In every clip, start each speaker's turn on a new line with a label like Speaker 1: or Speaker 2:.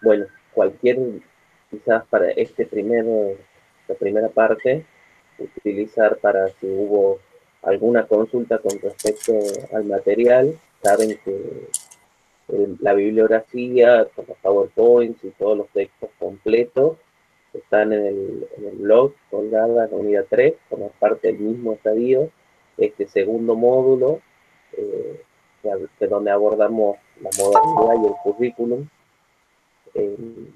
Speaker 1: bueno, quizás para la primera parte, utilizar para si hubo alguna consulta con respecto al material, saben que la bibliografía, con los PowerPoints y todos los textos completos están en el blog colgada en la unidad 3, como parte del mismo estadio, este segundo módulo, eh, de donde abordamos la modalidad y el currículum, eh,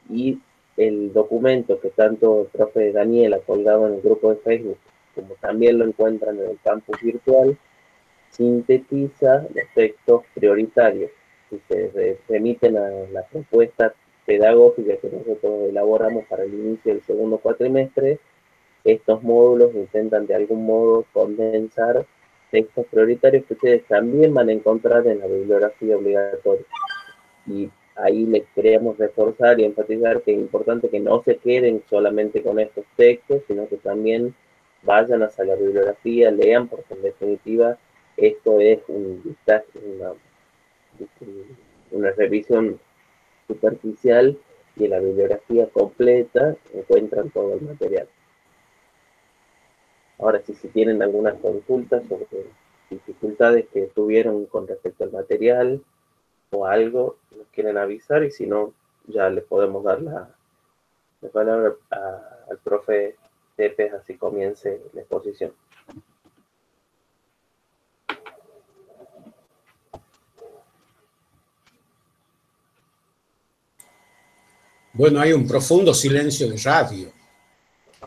Speaker 1: y el documento que tanto el profe Daniel ha colgado en el grupo de Facebook, como también lo encuentran en el campus virtual, sintetiza los textos prioritarios y se remiten a la propuesta pedagógica que nosotros elaboramos para el inicio del segundo cuatrimestre. Estos módulos intentan de algún modo condensar textos prioritarios que ustedes también van a encontrar en la bibliografía obligatoria. Y ahí les queremos reforzar y enfatizar que es importante que no se queden solamente con estos textos, sino que también vayan hacia la bibliografía, lean, porque en definitiva esto es una revisión superficial y en la bibliografía completa encuentran todo el material. Ahora, si tienen algunas consultas sobre dificultades que tuvieron con respecto al material o algo, nos quieren avisar, y si no, ya les podemos dar la palabra al profe Tepes, así comience la exposición.
Speaker 2: Bueno, hay un profundo silencio de radio,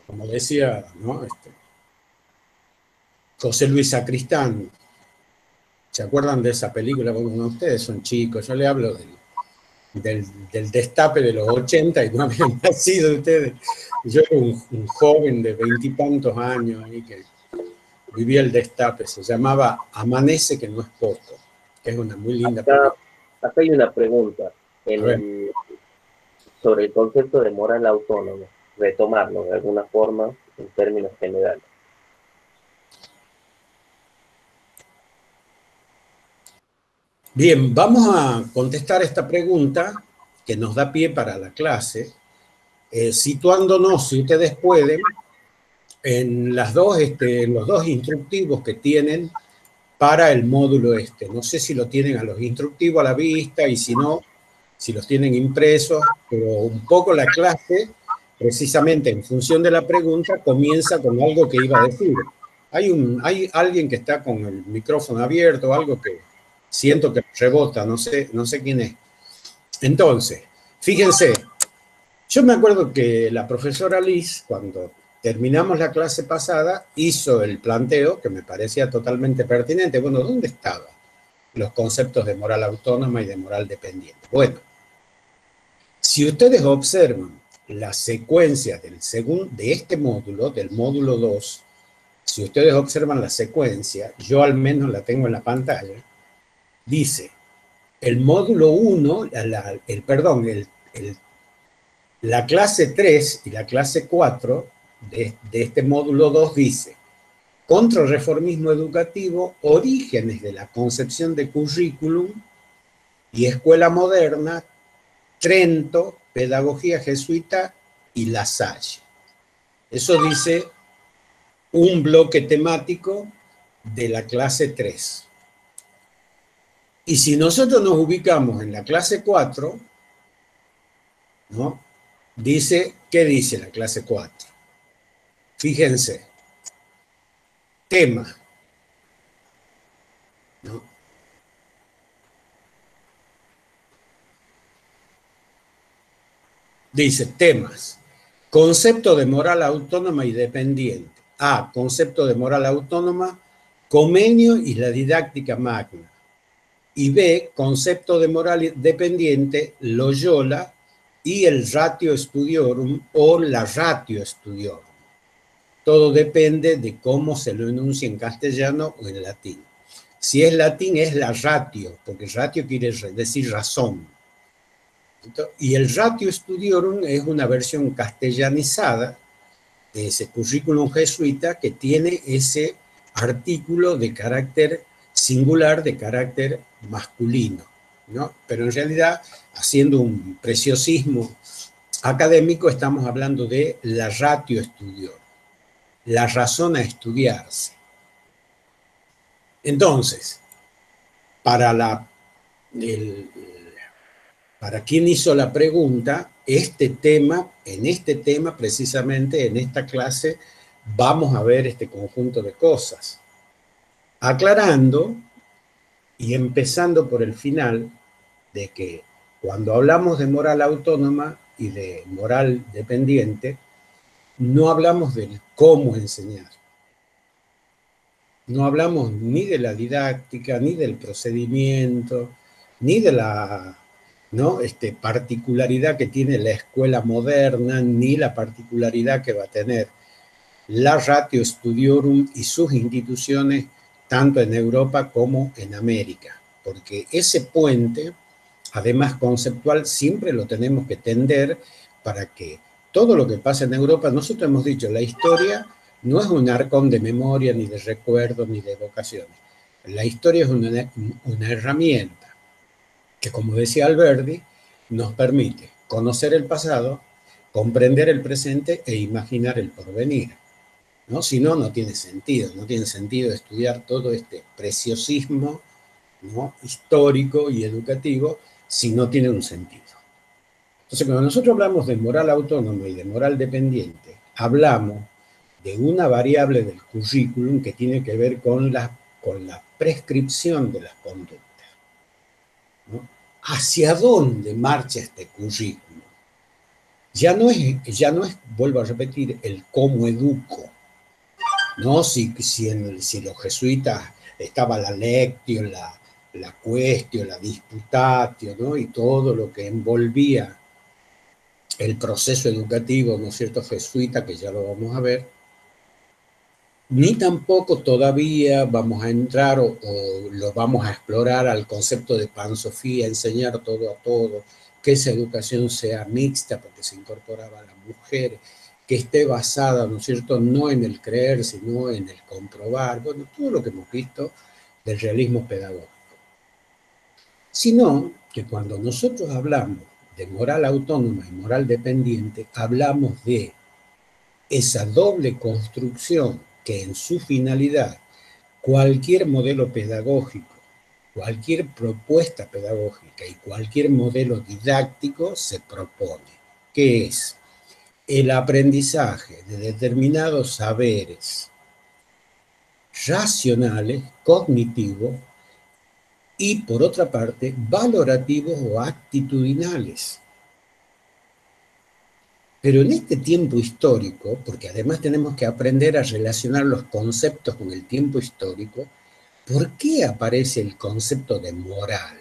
Speaker 2: como decía, ¿no? José Luis Sacristán. ¿Se acuerdan de esa película? Bueno, ustedes son chicos, yo le hablo del destape de los 80 y no habían nacido ustedes. Yo era un joven de 20 y tantos años ahí que vivía el destape. Se llamaba Amanece, que no es poco, que es una muy linda película.
Speaker 1: Acá hay una pregunta sobre el concepto de moral autónoma, retomarlo de alguna forma en términos generales.
Speaker 2: Bien, vamos a contestar esta pregunta que nos da pie para la clase, situándonos, si ustedes pueden, en los dos instructivos que tienen para el módulo este. No sé si lo tienen a los instructivos a la vista y si no, si los tienen impresos, pero un poco la clase, precisamente en función de la pregunta, comienza con algo que iba a decir. Hay alguien que está con el micrófono abierto, algo que siento que rebota, no sé quién es. Entonces, fíjense, yo me acuerdo que la profesora Liz, cuando terminamos la clase pasada, hizo el planteo que me parecía totalmente pertinente. Bueno, ¿dónde estaban los conceptos de moral autónoma y de moral dependiente? Bueno, si ustedes observan la secuencia de este módulo, del módulo 2, si ustedes observan la secuencia, yo al menos la tengo en la pantalla, dice, el módulo 1, la clase 3 y la clase 4 de este módulo 2 dice, contrarreformismo educativo, orígenes de la concepción de currículum y escuela moderna, Trento, pedagogía jesuita y La Salle. Eso dice un bloque temático de la clase 3. Y si nosotros nos ubicamos en la clase 4, ¿no? ¿Qué dice la clase 4? Fíjense, tema, ¿no? Dice temas, concepto de moral autónoma y dependiente. A, concepto de moral autónoma, Comenio y la didáctica magna. Y B, concepto de moral dependiente, Loyola y el ratio studiorum o la ratio studiorum. Todo depende de cómo se lo enuncia en castellano o en latín. Si es latín es la ratio, porque ratio quiere decir razón. Y el ratio studiorum es una versión castellanizada de ese currículum jesuita que tiene ese artículo de carácter singular, de carácter masculino, ¿no? Pero en realidad, haciendo un preciosismo académico, estamos hablando de la ratio studior, la razón a estudiarse. Entonces, para, para quien hizo la pregunta, en este tema, precisamente en esta clase, vamos a ver este conjunto de cosas. Aclarando y empezando por el final, de que cuando hablamos de moral autónoma y de moral dependiente, no hablamos del cómo enseñar. No hablamos ni de la didáctica, ni del procedimiento, ni de la, ¿no? Particularidad que tiene la escuela moderna, ni la particularidad que va a tener la Ratio Studiorum y sus instituciones, tanto en Europa como en América. Porque ese puente, además conceptual, siempre lo tenemos que tender para que todo lo que pasa en Europa, nosotros hemos dicho, la historia no es un arcón de memoria, ni de recuerdo, ni de evocaciones. La historia es una herramienta que, como decía Alberti, nos permite conocer el pasado, comprender el presente e imaginar el porvenir, ¿no? Si no, no tiene sentido estudiar todo este preciosismo, ¿no? Histórico y educativo si no tiene un sentido. Entonces, cuando nosotros hablamos de moral autónoma y de moral dependiente, hablamos de una variable del currículum que tiene que ver con la prescripción de las conductas, ¿no? ¿Hacia dónde marcha este currículum? Ya no es, vuelvo a repetir, el cómo educo, ¿no? Si los jesuitas estaba la lectio, la quaestio, la disputatio, ¿no? Y todo lo que envolvía el proceso educativo, ¿no es cierto?, jesuita, que ya lo vamos a ver, ni tampoco todavía vamos a entrar o lo vamos a explorar al concepto de pansofía, enseñar todo a todo, que esa educación sea mixta porque se incorporaba a la mujer, que esté basada, ¿no es cierto?, no en el creer, sino en el comprobar, bueno, todo lo que hemos visto del realismo pedagógico. Sino que cuando nosotros hablamos de moral autónoma y moral dependiente, hablamos de esa doble construcción que en su finalidad cualquier modelo pedagógico, cualquier propuesta pedagógica y cualquier modelo didáctico se propone, que es el aprendizaje de determinados saberes racionales, cognitivos, y por otra parte, valorativos o actitudinales. Pero en este tiempo histórico, porque además tenemos que aprender a relacionar los conceptos con el tiempo histórico, ¿por qué aparece el concepto de moral?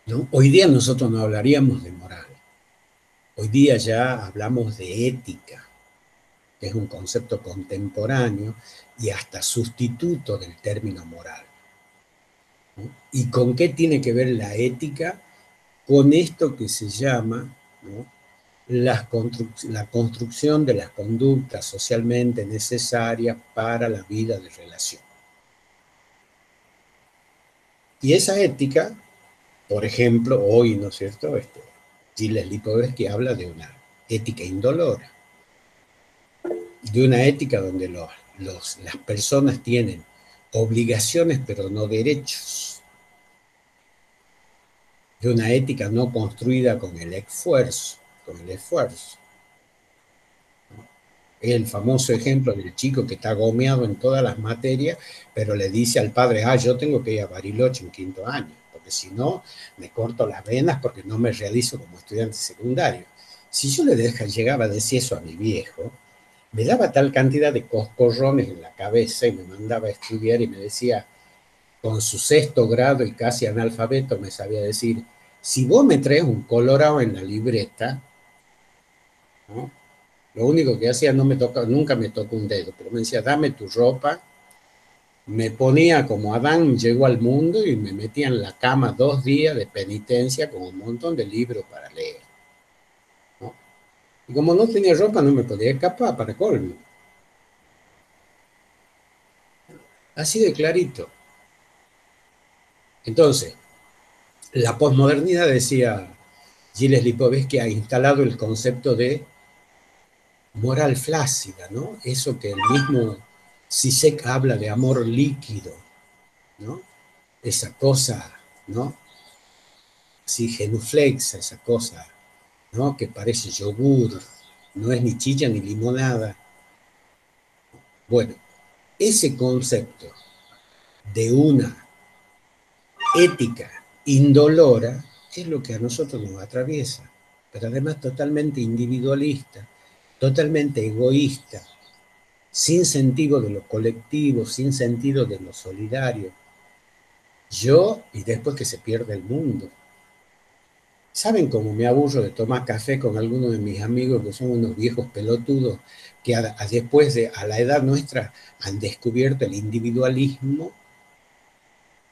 Speaker 2: ¿No? Hoy día nosotros no hablaríamos de moral. Hoy día ya hablamos de ética, que es un concepto contemporáneo y hasta sustituto del término moral, ¿no? ¿Y con qué tiene que ver la ética? Con esto que se llama, ¿no?, la construcción de las conductas socialmente necesarias para la vida de relación. Y esa ética, por ejemplo, hoy, ¿no es cierto?, Gilles Lipovetsky habla de una ética indolora, de una ética donde las personas tienen obligaciones pero no derechos, de una ética no construida con el esfuerzo, El famoso ejemplo del chico que está gomeado en todas las materias, pero le dice al padre, yo tengo que ir a Bariloche en 5º año, porque si no, me corto las venas porque no me realizo como estudiante secundario. Si yo llegaba a decir eso a mi viejo, me daba tal cantidad de coscorrones en la cabeza y me mandaba a estudiar y me decía, con su 6º grado y casi analfabeto, me sabía decir, si vos me traes un colorado en la libreta, ¿no?, lo único que hacía, nunca me tocó un dedo, pero me decía, dame tu ropa. Me ponía como Adán llegó al mundo y me metía en la cama 2 días de penitencia con un montón de libros para leer, ¿no? Y como no tenía ropa, no me podía escapar, para colmo. Así de clarito. Entonces, la posmodernidad, decía Gilles Lipovetsky, ha instalado el concepto de moral flácida, ¿no? Eso que el mismo Zizek habla de amor líquido, ¿no? Esa cosa, ¿no? Así genuflexa, esa cosa, ¿no? Que parece yogur, no es ni chicha ni limonada. Bueno, ese concepto de una ética indolora es lo que a nosotros nos atraviesa, pero además totalmente individualista, totalmente egoísta, sin sentido de lo colectivo, sin sentido de lo solidario. Yo y después que se pierde el mundo. ¿Saben cómo me aburro de tomar café con algunos de mis amigos que son unos viejos pelotudos que después de a la edad nuestra han descubierto el individualismo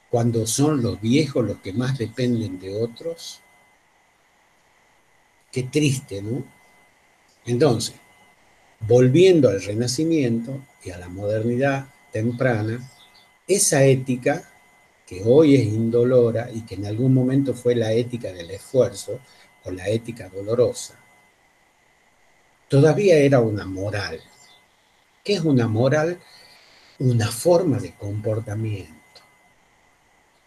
Speaker 2: cuando son los viejos los que más dependen de otros? Qué triste, ¿no? Entonces, volviendo al Renacimiento y a la modernidad temprana, esa ética que hoy es indolora y que en algún momento fue la ética del esfuerzo o la ética dolorosa, todavía era una moral. ¿Qué es una moral? Una forma de comportamiento.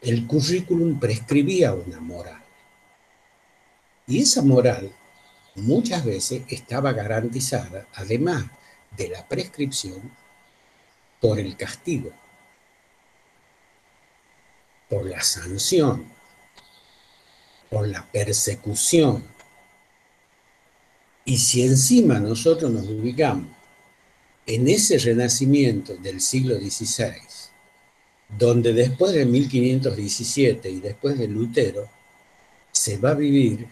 Speaker 2: El currículum prescribía una moral. Y esa moral muchas veces estaba garantizada, además de la prescripción, por el castigo, por la sanción, por la persecución. Y si encima nosotros nos ubicamos en ese renacimiento del siglo XVI, donde después de 1517 y después de Lutero, se va a vivir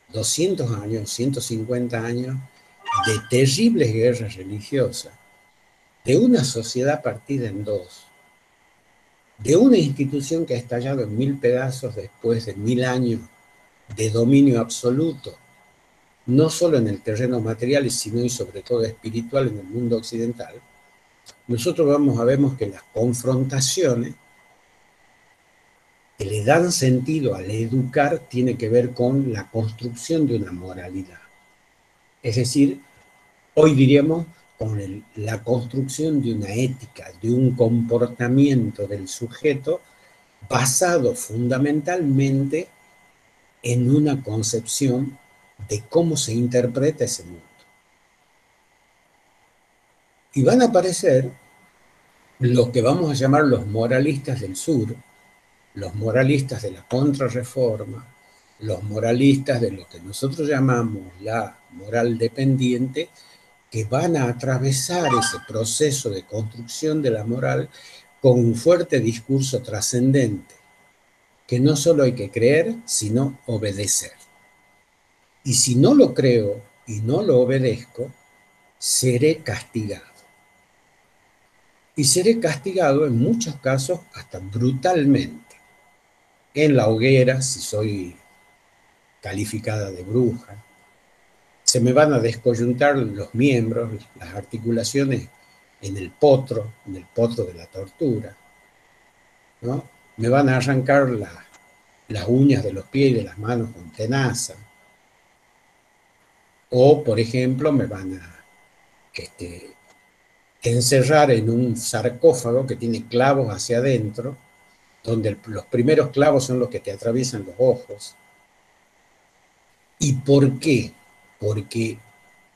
Speaker 2: 200 años, 150 años de terribles guerras religiosas, de una sociedad partida en dos, de una institución que ha estallado en 1000 pedazos después de 1000 años de dominio absoluto, no solo en el terreno material, sino y sobre todo espiritual en el mundo occidental. Nosotros vemos que las confrontaciones que le dan sentido al educar tiene que ver con la construcción de una moralidad. Es decir, hoy diríamos con la construcción de una ética, de un comportamiento del sujeto basado fundamentalmente en una concepción de cómo se interpreta ese mundo. Y van a aparecer los que vamos a llamar los moralistas del sur, los moralistas de la contrarreforma, los moralistas de lo que nosotros llamamos la moral dependiente, que van a atravesar ese proceso de construcción de la moral con un fuerte discurso trascendente, que no solo hay que creer, sino obedecer. Y si no lo creo y no lo obedezco, seré castigado. Y seré castigado en muchos casos hasta brutalmente. En la hoguera, si soy calificada de bruja, se me van a descoyuntar los miembros, las articulaciones en el potro de la tortura, ¿no? Me van a arrancar las uñas de los pies y de las manos con tenaza. O, por ejemplo, me van a encerrar en un sarcófago que tiene clavos hacia adentro, donde los primeros clavos son los que te atraviesan los ojos. ¿Y por qué? Porque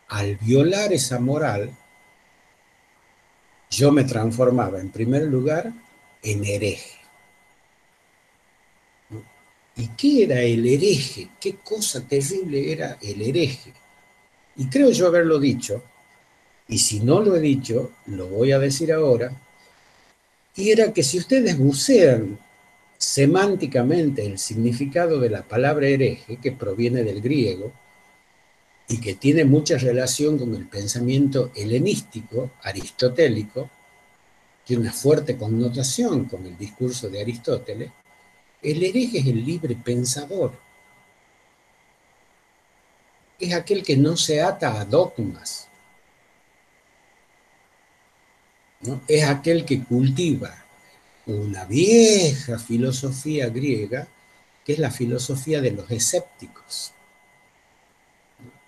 Speaker 2: al violar esa moral, yo me transformaba en primer lugar en hereje. ¿No? ¿Y qué era el hereje? ¿Qué cosa terrible era el hereje? Y creo yo haberlo dicho, y si no lo he dicho, lo voy a decir ahora, y era que si ustedes bucean semánticamente el significado de la palabra hereje, que proviene del griego, y que tiene mucha relación con el pensamiento helenístico, aristotélico, tiene una fuerte connotación con el discurso de Aristóteles, el hereje es el libre pensador. Es aquel que no se ata a dogmas, ¿no? Es aquel que cultiva una vieja filosofía griega, que es la filosofía de los escépticos.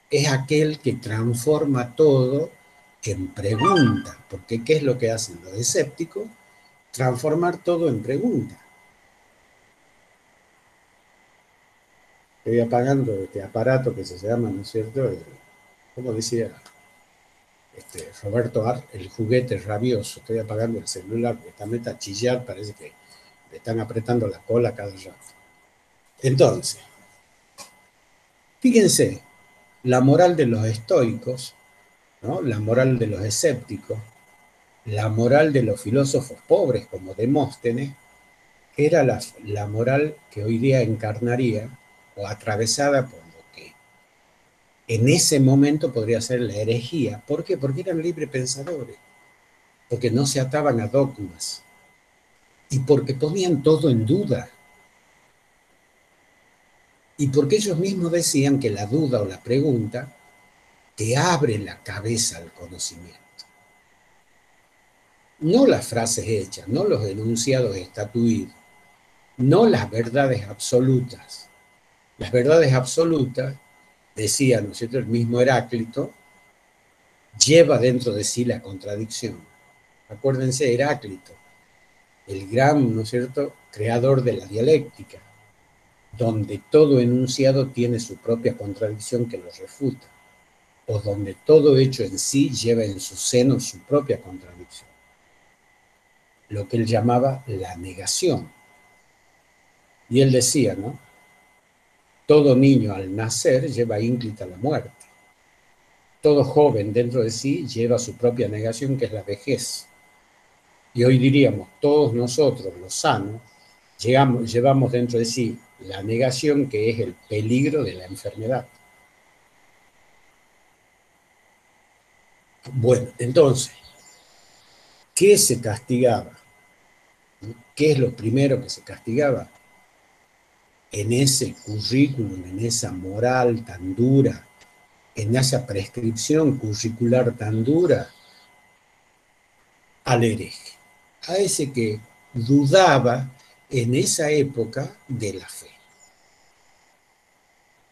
Speaker 2: Es aquel que transforma todo en pregunta, porque ¿qué es lo que hacen los escépticos? Transformar todo en pregunta. Estoy apagando este aparato que se llama, ¿no es cierto? ¿Cómo decía Roberto Ar? El juguete rabioso. Estoy apagando el celular, porque está meta a chillar, parece que le están apretando la cola cada rato. Entonces, fíjense, la moral de los estoicos, ¿no? La moral de los escépticos, la moral de los filósofos pobres como Demóstenes, era la moral que hoy día encarnaría o atravesada por lo que en ese momento podría ser la herejía. ¿Por qué? Porque eran libre pensadores, porque no se ataban a dogmas y porque ponían todo en duda. Y porque ellos mismos decían que la duda o la pregunta te abre la cabeza al conocimiento. No las frases hechas, no los enunciados estatuidos, no las verdades absolutas. Las verdades absolutas, decía, ¿no es cierto?, el mismo Heráclito, lleva dentro de sí la contradicción. Acuérdense, Heráclito, el gran, ¿no es cierto?, creador de la dialéctica, donde todo enunciado tiene su propia contradicción que lo refuta, o donde todo hecho en sí lleva en su seno su propia contradicción, lo que él llamaba la negación. Y él decía, ¿no? Todo niño al nacer lleva ínclita la muerte. Todo joven dentro de sí lleva su propia negación, que es la vejez. Y hoy diríamos, todos nosotros, los sanos, llevamos dentro de sí la negación, que es el peligro de la enfermedad. Bueno, entonces, ¿qué se castigaba? ¿Qué es lo primero que se castigaba? En ese currículum, en esa moral tan dura, en esa prescripción curricular tan dura, al hereje, a ese que dudaba en esa época de la fe.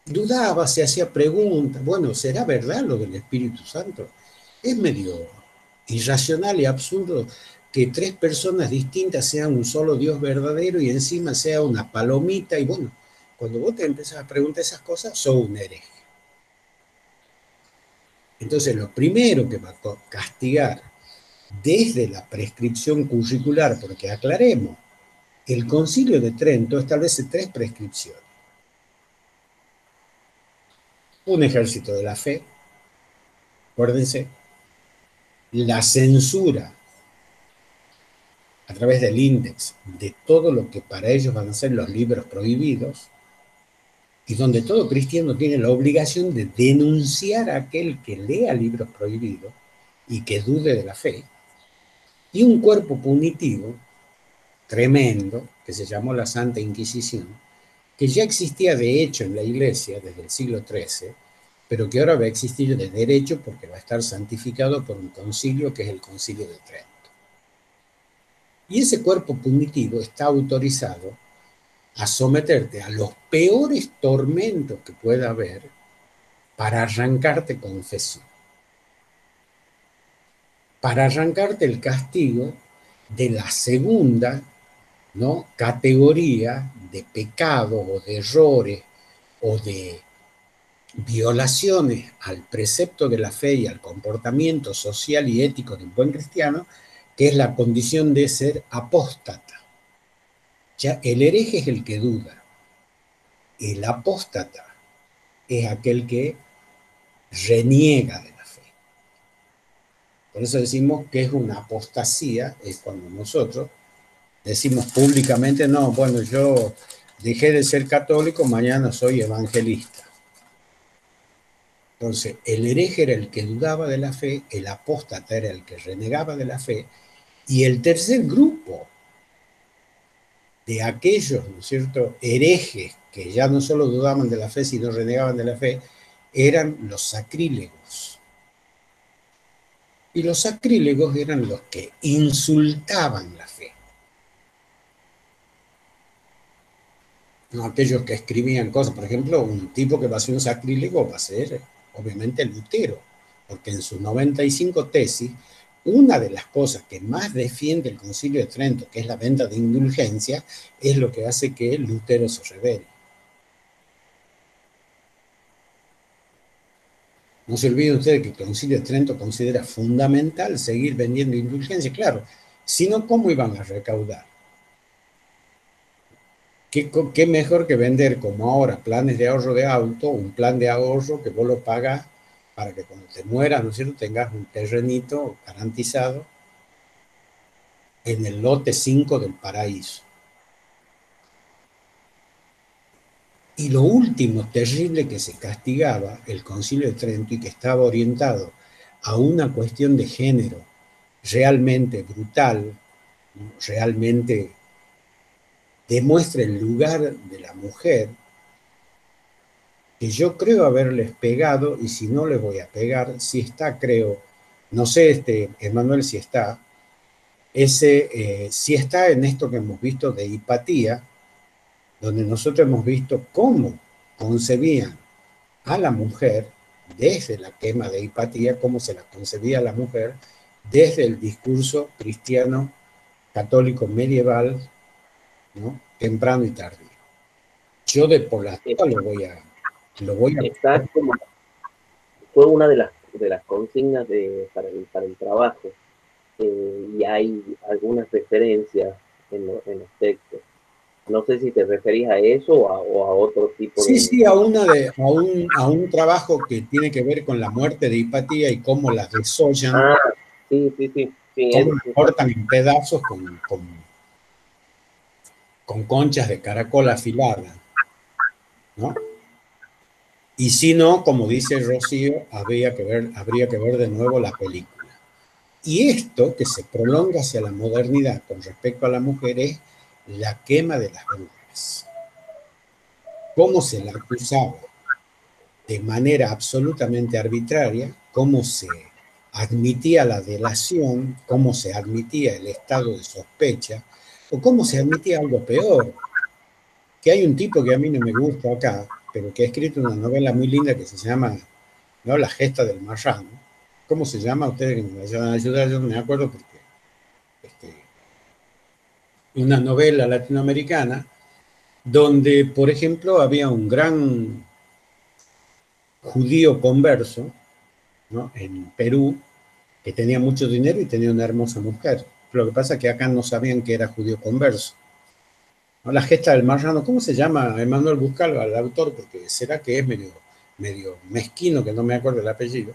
Speaker 2: Dudaba, se hacía preguntas, bueno, ¿será verdad lo del Espíritu Santo? Es medio irracional y absurdo que tres personas distintas sean un solo Dios verdadero y encima sea una palomita, y bueno, cuando vos te empezás a preguntar esas cosas, sos un hereje. Entonces, lo primero que va a castigar desde la prescripción curricular, porque aclaremos, el Concilio de Trento establece tres prescripciones. Un ejército de la fe, acuérdense, la censura a través del índice de todo lo que para ellos van a ser los libros prohibidos, y donde todo cristiano tiene la obligación de denunciar a aquel que lea libros prohibidos y que dude de la fe, y un cuerpo punitivo tremendo que se llamó la Santa Inquisición, que ya existía de hecho en la Iglesia desde el siglo XIII, pero que ahora va a existir de derecho porque va a estar santificado por un concilio que es el Concilio de Trento. Y ese cuerpo punitivo está autorizado a someterte a los peores tormentos que pueda haber para arrancarte confesión, para arrancarte el castigo de la segunda, ¿no?, categoría de pecados o de errores o de violaciones al precepto de la fe y al comportamiento social y ético de un buen cristiano, que es la condición de ser apóstata. Ya el hereje es el que duda, el apóstata es aquel que reniega de la fe. Por eso decimos que es una apostasía, es cuando nosotros decimos públicamente, no, bueno, yo dejé de ser católico, mañana soy evangelista. Entonces, el hereje era el que dudaba de la fe, el apóstata era el que renegaba de la fe, y el tercer grupo de aquellos, ¿no es cierto?, herejes que ya no solo dudaban de la fe, sino renegaban de la fe, eran los sacrílegos. Y los sacrílegos eran los que insultaban la fe. ¿no? Aquellos que escribían cosas, por ejemplo, un tipo que va a hacer un sacrílego va a ser, obviamente, Lutero, porque en sus 95 tesis, una de las cosas que más defiende el Concilio de Trento, que es la venta de indulgencia, es lo que hace que Lutero se revele. No se olviden ustedes que el Concilio de Trento considera fundamental seguir vendiendo indulgencias, claro, si no, ¿cómo iban a recaudar? ¿Qué mejor que vender como ahora planes de ahorro de auto, un plan de ahorro que vos lo pagas para que cuando te mueras, ¿no es cierto?, tengas un terrenito garantizado en el lote 5 del paraíso. Y lo último terrible que se castigaba el Concilio de Trento y que estaba orientado a una cuestión de género realmente brutal, realmente demuestra el lugar de la mujer, que yo creo haberles pegado, y si no les voy a pegar, si está, creo, no sé, Emanuel, si está, si está en esto que hemos visto de Hipatía, donde nosotros hemos visto cómo concebían a la mujer desde la quema de Hipatía, cómo se la concebía a la mujer desde el discurso cristiano católico medieval, ¿no?, temprano y tardío. Yo de por la duda lo voy a...
Speaker 1: Está como, fue una de las consignas para el trabajo, y hay algunas referencias en los textos. No sé si te referís a eso o a otro tipo
Speaker 2: Sí,
Speaker 1: de...
Speaker 2: sí, a un trabajo que tiene que ver con la muerte de Hipatía y cómo la desollan,
Speaker 1: Ah, sí, sí, sí, sí,
Speaker 2: cómo la
Speaker 1: justamente.
Speaker 2: cortan en pedazos con conchas de caracol afilada, ¿no? Y si no, como dice Rocío, habría que ver de nuevo la película. Y esto, que se prolonga hacia la modernidad con respecto a la mujer, es la quema de las brujas. Cómo se la acusaba de manera absolutamente arbitraria, cómo se admitía la delación, cómo se admitía el estado de sospecha, o cómo se admitía algo peor, que hay un tipo que a mí no me gusta acá, pero que ha escrito una novela muy linda que se llama, ¿no?, La gesta del marrano. ¿Cómo se llama? Ustedes que me vayan a ayudar, yo no me acuerdo porque una novela latinoamericana donde, por ejemplo, había un gran judío converso, ¿no?, en Perú, que tenía mucho dinero y tenía una hermosa mujer. Lo que pasa es que acá no sabían que era judío converso, ¿no? La gesta del marrano, ¿cómo se llama? Emanuel, buscalo al autor, porque será que es medio mezquino, que no me acuerdo el apellido.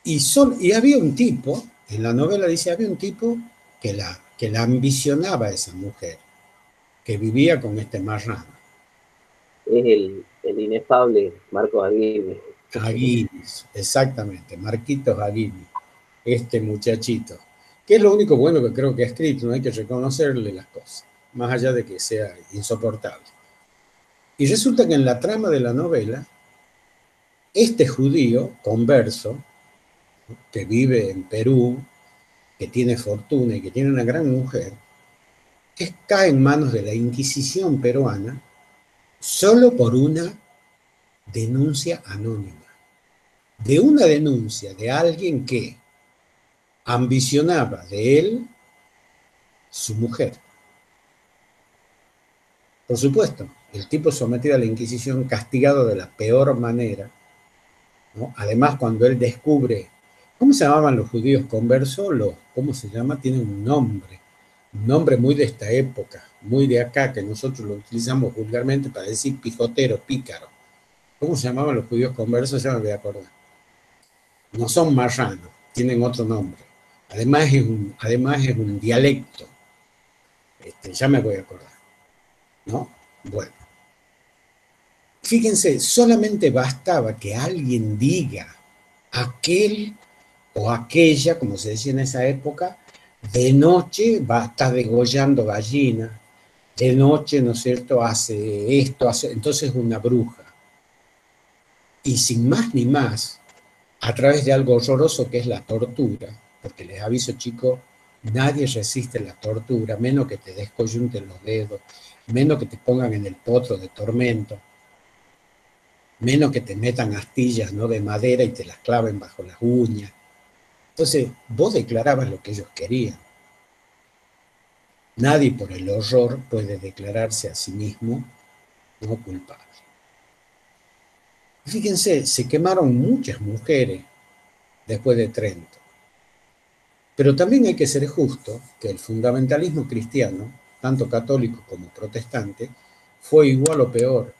Speaker 2: Y había un tipo, en la novela dice, había un tipo que la ambicionaba a esa mujer, que vivía con este marrano.
Speaker 1: Es el inefable Marco Aguirre.
Speaker 2: Aguinis, exactamente, Marquitos Aguinis, este muchachito, que es lo único bueno que creo que ha escrito, no hay que reconocerle las cosas, más allá de que sea insoportable. Y resulta que en la trama de la novela, este judío converso, que vive en Perú, que tiene fortuna y que tiene una gran mujer, cae en manos de la Inquisición peruana solo por una denuncia anónima. De una denuncia de alguien que ambicionaba de él su mujer. Por supuesto, el tipo sometido a la Inquisición, castigado de la peor manera, ¿no? Además, cuando él descubre, ¿cómo se llamaban los judíos conversos? ¿Cómo se llama? Tienen un nombre muy de esta época, muy de acá, que nosotros lo utilizamos vulgarmente para decir pijotero, pícaro. ¿Cómo se llamaban los judíos conversos? Ya me voy a acordar. No son marranos, tienen otro nombre. Además es un dialecto. Ya me voy a acordar, ¿no? Bueno, fíjense, solamente bastaba que alguien diga aquel o aquella, como se decía en esa época, de noche va a estar degollando gallinas, de noche, ¿no es cierto?, hace esto, entonces es una bruja. Y sin más ni más, a través de algo horroroso que es la tortura, porque les aviso, chicos, Nadie resiste la tortura, menos que te descoyunten los dedos, menos que te pongan en el potro de tormento, menos que te metan astillas, ¿no?, de madera y te las claven bajo las uñas. Entonces, vos declarabas lo que ellos querían. Nadie por el horror puede declararse a sí mismo no culpable. Fíjense, se quemaron muchas mujeres después de Trento. Pero también hay que ser justo que el fundamentalismo cristiano, tanto católico como protestante, fue igual o peor.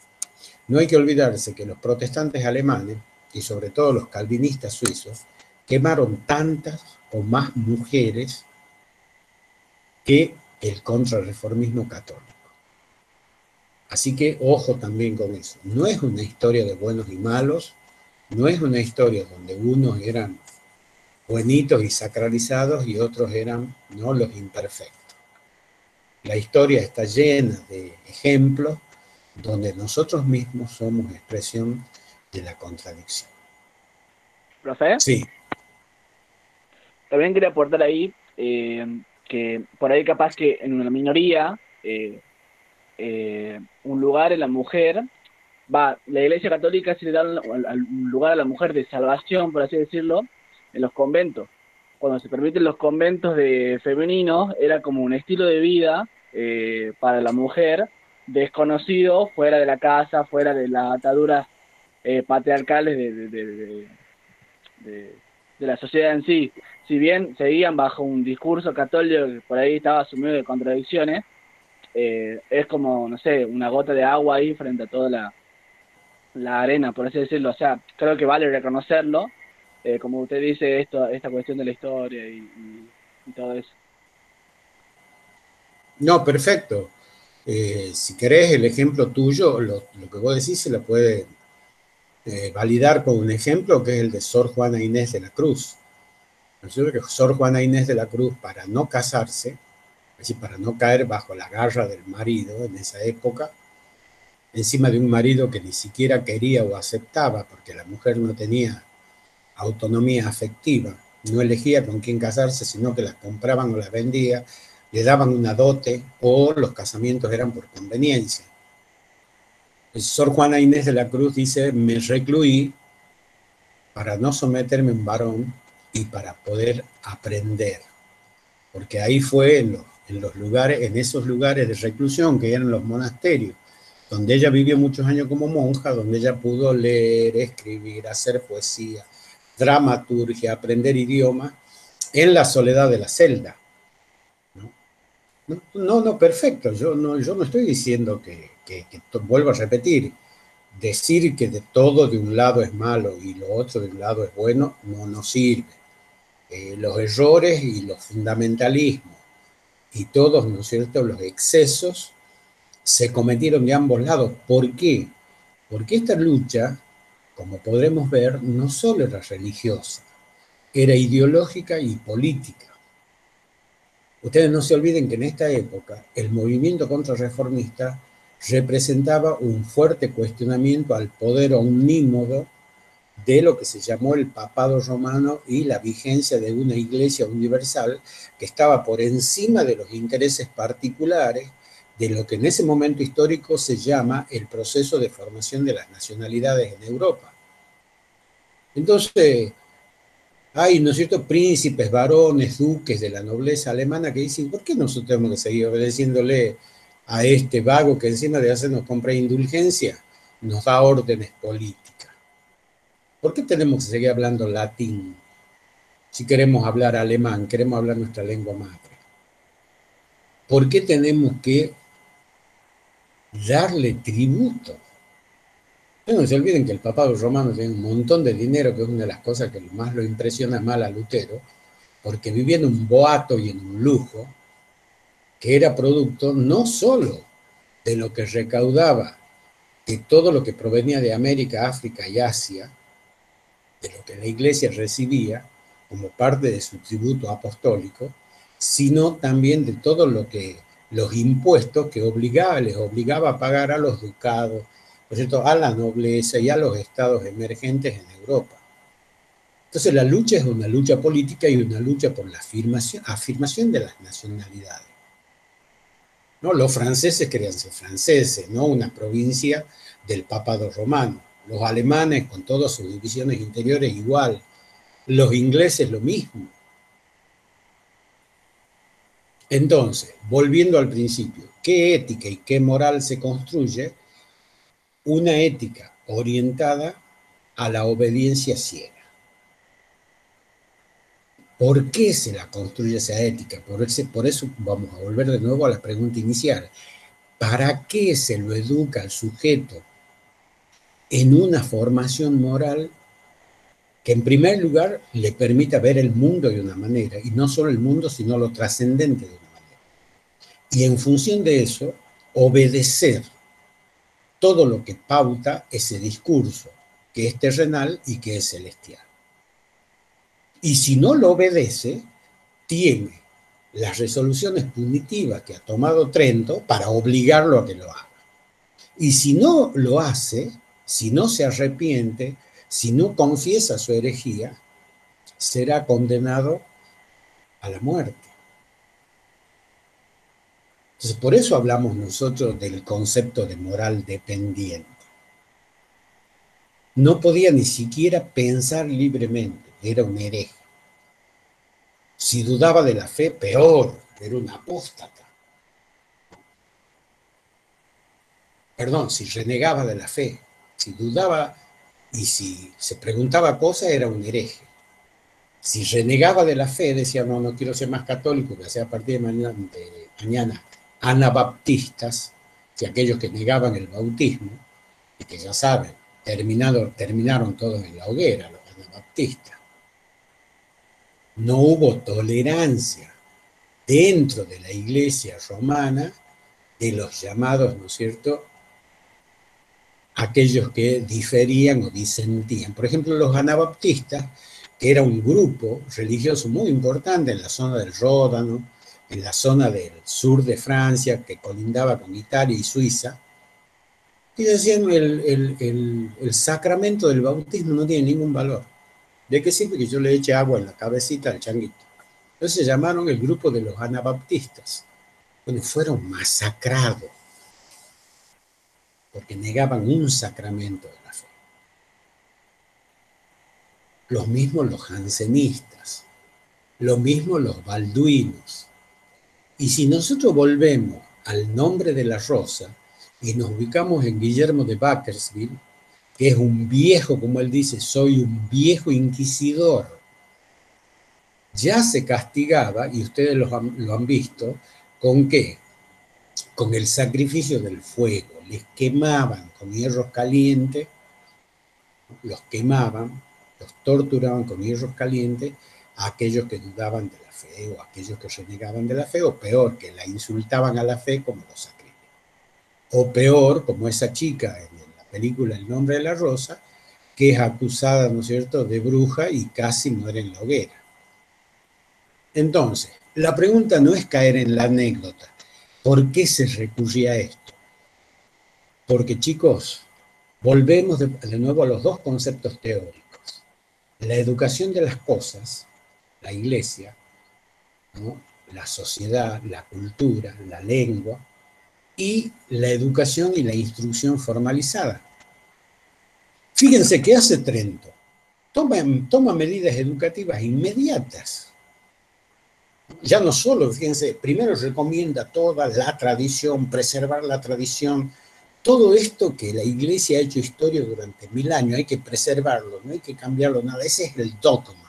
Speaker 2: No hay que olvidarse que los protestantes alemanes, y sobre todo los calvinistas suizos, quemaron tantas o más mujeres que el contrarreformismo católico. Así que ojo también con eso. No es una historia de buenos y malos, no es una historia donde unos eran buenitos y sacralizados y otros eran, ¿no?, los imperfectos. La historia está llena de ejemplos donde nosotros mismos somos expresión de la contradicción.
Speaker 3: ¿Profe?
Speaker 2: Sí.
Speaker 3: También quería aportar ahí que por ahí capaz que en una minoría un lugar en la mujer, la Iglesia Católica sí le da un lugar a la mujer de salvación, por así decirlo, en los conventos. Cuando se permiten los conventos de femeninos, era como un estilo de vida para la mujer, desconocido, fuera de la casa, fuera de las ataduras patriarcales de la sociedad en sí. Si bien seguían bajo un discurso católico que por ahí estaba sumido de contradicciones, es como, no sé, una gota de agua ahí frente a toda la arena, por así decirlo. O sea, creo que vale reconocerlo, como usted dice, esta cuestión de la historia y todo eso.
Speaker 2: No, perfecto. Si querés el ejemplo tuyo, lo que vos decís se lo puede validar con un ejemplo que es el de Sor Juana Inés de la Cruz. Resulta que Sor Juana Inés de la Cruz, para no casarse, es decir, para no caer bajo la garra del marido en esa época, encima de un marido que ni siquiera quería o aceptaba, porque la mujer no tenía autonomía afectiva, no elegía con quién casarse, sino que las compraban o las vendía, le daban una dote o los casamientos eran por conveniencia. Sor Juana Inés de la Cruz dice: me recluí para no someterme a un varón y para poder aprender, porque ahí fue en los lugares, en esos lugares de reclusión que eran los monasterios, donde ella vivió muchos años como monja, donde ella pudo leer, escribir, hacer poesía, dramaturgia, aprender idiomas, en la soledad de la celda. No, perfecto, yo no estoy diciendo vuelvo a repetir, decir que de todo de un lado es malo y lo otro de un lado es bueno, no sirve. Los errores y los fundamentalismos y todos, ¿no es cierto?, los excesos se cometieron de ambos lados. ¿Por qué? Porque esta lucha, como podremos ver, no solo era religiosa, era ideológica y política. Ustedes no se olviden que en esta época el movimiento contrarreformista representaba un fuerte cuestionamiento al poder omnímodo de lo que se llamó el papado romano y la vigencia de una iglesia universal que estaba por encima de los intereses particulares de lo que en ese momento histórico se llama el proceso de formación de las nacionalidades en Europa. Entonces, hay, ¿no es cierto?, príncipes, varones, duques de la nobleza alemana que dicen: ¿por qué nosotros tenemos que seguir obedeciéndole a este vago que encima de hacernos comprar indulgencia nos da órdenes políticas? ¿Por qué tenemos que seguir hablando latín si queremos hablar alemán, queremos hablar nuestra lengua madre? ¿Por qué tenemos que darle tributo? No se olviden que el papado romano tiene un montón de dinero, que es una de las cosas que más lo impresiona mal a Lutero, porque vivía en un boato y en un lujo que era producto no solo de lo que recaudaba de todo lo que provenía de América, África y Asia, de lo que la iglesia recibía como parte de su tributo apostólico, sino también de todo lo que los impuestos que les obligaba a pagar a los ducados, por cierto, a la nobleza y a los estados emergentes en Europa. Entonces la lucha es una lucha política y una lucha por la afirmación de las nacionalidades. ¿No? Los franceses querían ser franceses, no una provincia del papado romano. Los alemanes, con todas sus divisiones interiores, igual. Los ingleses, lo mismo. Entonces, volviendo al principio, ¿qué ética y qué moral se construye? Una ética orientada a la obediencia ciega. ¿Por qué se la construye esa ética? Por eso vamos a volver de nuevo a la pregunta inicial. ¿Para qué se lo educa al sujeto en una formación moral que en primer lugar le permita ver el mundo de una manera, y no solo el mundo, sino lo trascendente de una manera? Y en función de eso, obedecer todo lo que pauta ese discurso, que es terrenal y que es celestial. Y si no lo obedece, tiene las resoluciones punitivas que ha tomado Trento para obligarlo a que lo haga. Y si no lo hace, si no se arrepiente, si no confiesa su herejía, será condenado a la muerte. Entonces, por eso hablamos nosotros del concepto de moral dependiente. No podía ni siquiera pensar libremente, era un hereje. Si dudaba de la fe, peor, era un apóstata. Perdón, si renegaba de la fe, si dudaba y si se preguntaba cosas, era un hereje. Si renegaba de la fe, decía, no, no quiero ser más católico, que sea a partir de mañana anabaptistas, y aquellos que negaban el bautismo, y que ya saben, terminaron todos en la hoguera, los anabaptistas. No hubo tolerancia dentro de la iglesia romana de los llamados, ¿no es cierto?, aquellos que diferían o disentían. Por ejemplo, los anabaptistas, que era un grupo religioso muy importante en la zona del Ródano, en la zona del sur de Francia, que colindaba con Italia y Suiza, y decían el sacramento del bautismo no tiene ningún valor. ¿De qué sirve que yo le eche agua en la cabecita al changuito? Entonces se llamaron el grupo de los anabaptistas. Bueno, fueron masacrados porque negaban un sacramento de la fe. Los mismos los jansenistas, los mismos los balduinos. Y si nosotros volvemos al nombre de la rosa y nos ubicamos en Guillermo de Bakersfield, que es un viejo, como él dice, soy un viejo inquisidor, ya se castigaba, y ustedes lo han visto, ¿con qué? Con el sacrificio del fuego. Les quemaban con hierros calientes, los quemaban, los torturaban con hierros calientes a aquellos que dudaban de la fe o aquellos que renegaban de la fe, o peor, que la insultaban a la fe como los sacrílegos. O peor, como esa chica en la película El nombre de la rosa, que es acusada, ¿no es cierto?, de bruja y casi muere en la hoguera. Entonces, la pregunta no es caer en la anécdota. ¿Por qué se recurría a esto? Porque, chicos, volvemos de nuevo a los dos conceptos teóricos. La educación de las cosas, la iglesia, ¿no?, la sociedad, la cultura, la lengua, y la educación y la instrucción formalizada. Fíjense qué hace Trento. Toma medidas educativas inmediatas. Ya no solo, fíjense, primero recomienda toda la tradición, preservar la tradición, todo esto que la iglesia ha hecho historia durante 1000 años, hay que preservarlo, no hay que cambiarlo nada, ese es el dogma.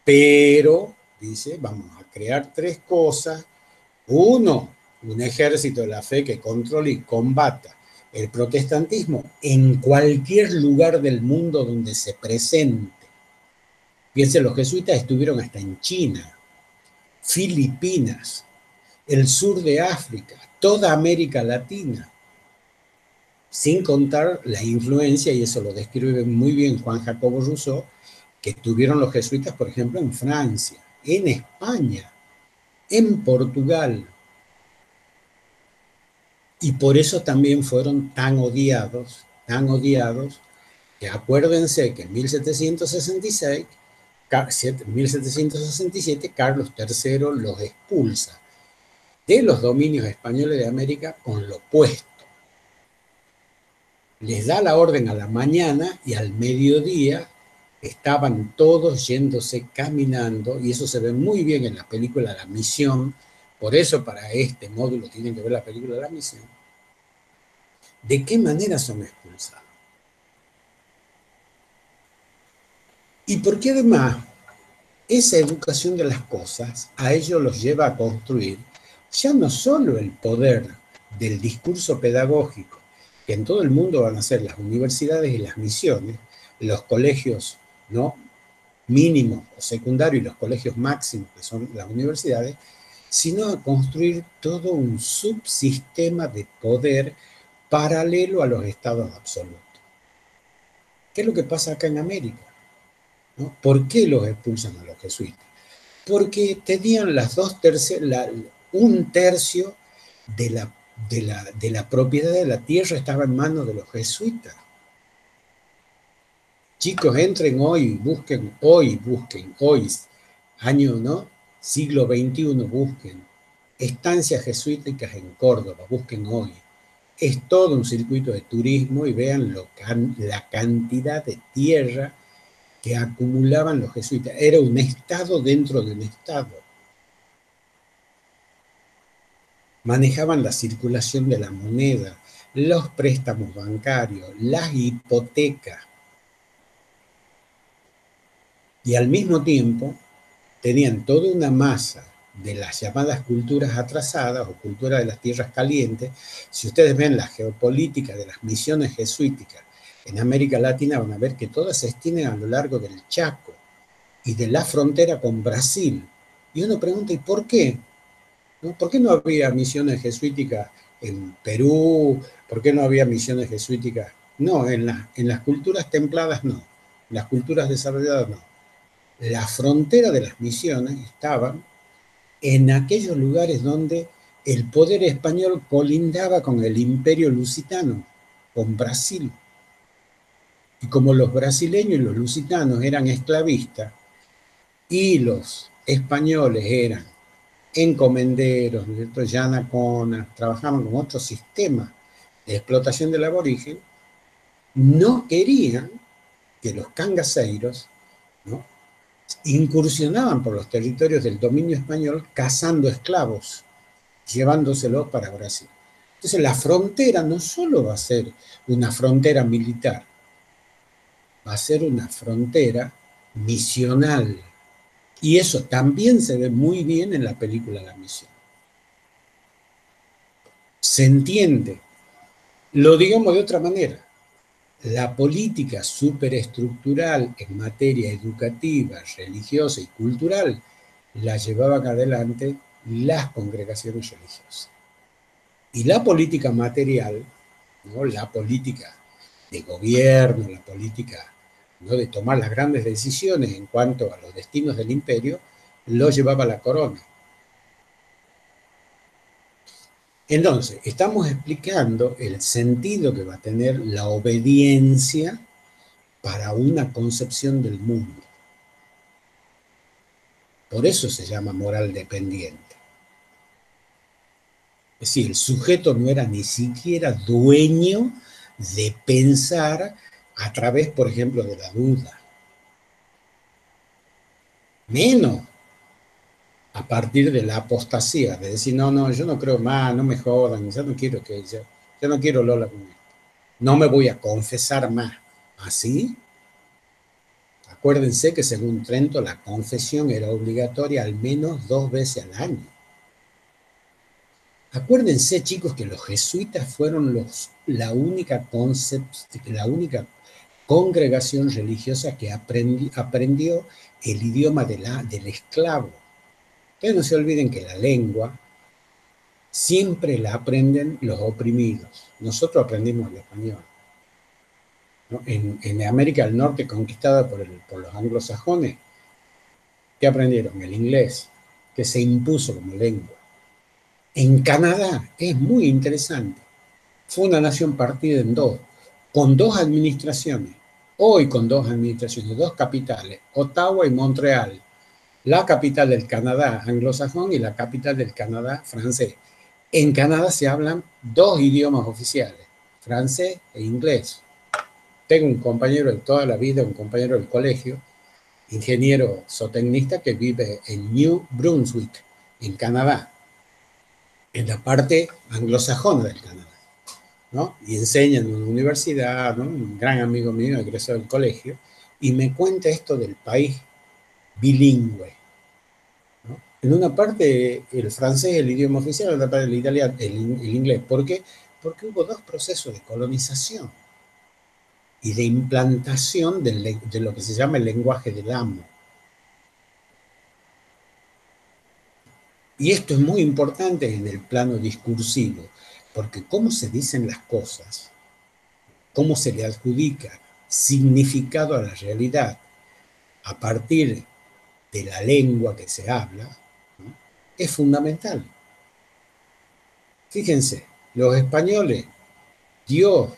Speaker 2: Pero, dice, vamos a crear 3 cosas. Uno, un ejército de la fe que controle y combata el protestantismo en cualquier lugar del mundo donde se presente. Fíjense, los jesuitas estuvieron hasta en China, Filipinas, el sur de África, toda América Latina, sin contar la influencia, y eso lo describe muy bien Juan Jacobo Rousseau, que tuvieron los jesuitas, por ejemplo, en Francia, en España, en Portugal. Y por eso también fueron tan odiados, que acuérdense que en 1766, 1767, Carlos III los expulsa de los dominios españoles de América con lo opuesto. Les da la orden a la mañana y al mediodía estaban todos yéndose caminando, y eso se ve muy bien en la película La Misión. Por eso para este módulo tienen que ver la película La Misión. ¿De qué manera son expulsados? Y porque además esa educación de las cosas a ellos los lleva a construir ya no solo el poder del discurso pedagógico, que en todo el mundo van a ser las universidades y las misiones, los colegios, ¿no?, mínimos o secundarios y los colegios máximos, que son las universidades, sino a construir todo un subsistema de poder paralelo a los estados absolutos. ¿Qué es lo que pasa acá en América? ¿No? ¿Por qué los expulsan a los jesuitas? Porque tenían un tercio de la propiedad de la tierra estaba en manos de los jesuitas. Chicos, entren hoy, busquen, año, ¿no?, siglo XXI, busquen estancias jesuíticas en Córdoba, busquen hoy. Es todo un circuito de turismo y vean la cantidad de tierra que acumulaban los jesuitas. Era un estado dentro de un estado. Manejaban la circulación de la moneda, los préstamos bancarios, las hipotecas. Y al mismo tiempo tenían toda una masa de las llamadas culturas atrasadas o cultura de las tierras calientes. Si ustedes ven la geopolítica de las misiones jesuíticas en América Latina, van a ver que todas se extienden a lo largo del Chaco y de la frontera con Brasil. Y uno pregunta, ¿y por qué? ¿No? ¿Por qué no había misiones jesuíticas en Perú? ¿Por qué no había misiones jesuíticas? No, en las culturas templadas no, en las culturas desarrolladas no. La frontera de las misiones estaban en aquellos lugares donde el poder español colindaba con el imperio lusitano, con Brasil. Y como los brasileños y los lusitanos eran esclavistas y los españoles eran encomenderos, yanaconas, trabajaban con otro sistema de explotación del aborigen, no querían que los cangaseiros, ¿no?, incursionaban por los territorios del dominio español cazando esclavos, llevándoselos para Brasil. Entonces la frontera no solo va a ser una frontera militar, va a ser una frontera misional. Y eso también se ve muy bien en la película La Misión. Se entiende. Lo digamos de otra manera. La política superestructural en materia educativa, religiosa y cultural la llevaban adelante las congregaciones religiosas. Y la política material, ¿no?, la política de gobierno, la política, ¿no?, de tomar las grandes decisiones en cuanto a los destinos del imperio, lo llevaba la corona. Entonces, estamos explicando el sentido que va a tener la obediencia para una concepción del mundo. Por eso se llama moral dependiente. Es decir, el sujeto no era ni siquiera dueño de pensar a través, por ejemplo, de la duda. Menos a partir de la apostasía, de decir, no, yo no creo más, no me jodan, yo no quiero Lola con esto. No me voy a confesar más. ¿Así? Acuérdense que según Trento la confesión era obligatoria al menos 2 veces al año. Acuérdense, chicos, que los jesuitas fueron la única congregación religiosa que aprendió el idioma del esclavo. Ustedes no se olviden que la lengua siempre la aprenden los oprimidos. Nosotros aprendimos el español, ¿no? En América del Norte, conquistada por los anglosajones, ¿qué aprendieron? El inglés, que se impuso como lengua. En Canadá es muy interesante. Fue una nación partida en dos, con 2 administraciones. hoy con dos administraciones, dos capitales, Ottawa y Montreal, la capital del Canadá anglosajón y la capital del Canadá francés. En Canadá se hablan dos idiomas oficiales, francés e inglés. Tengo un compañero de toda la vida, un compañero del colegio, ingeniero zootecnista que vive en New Brunswick, en Canadá, en la parte anglosajona del Canadá, ¿no? Y enseña en una universidad, ¿no? Un gran amigo mío, egresado del colegio, y me cuenta esto del país bilingüe, ¿no? En una parte el francés es el idioma oficial, en otra parte el italiano, el inglés. ¿Por qué? Porque hubo dos procesos de colonización y de implantación de lo que se llama el lenguaje del amo. Y esto es muy importante en el plano discursivo, porque cómo se dicen las cosas, cómo se le adjudica significado a la realidad a partir de la lengua que se habla, ¿no? Es fundamental. Fíjense, los españoles, Dios,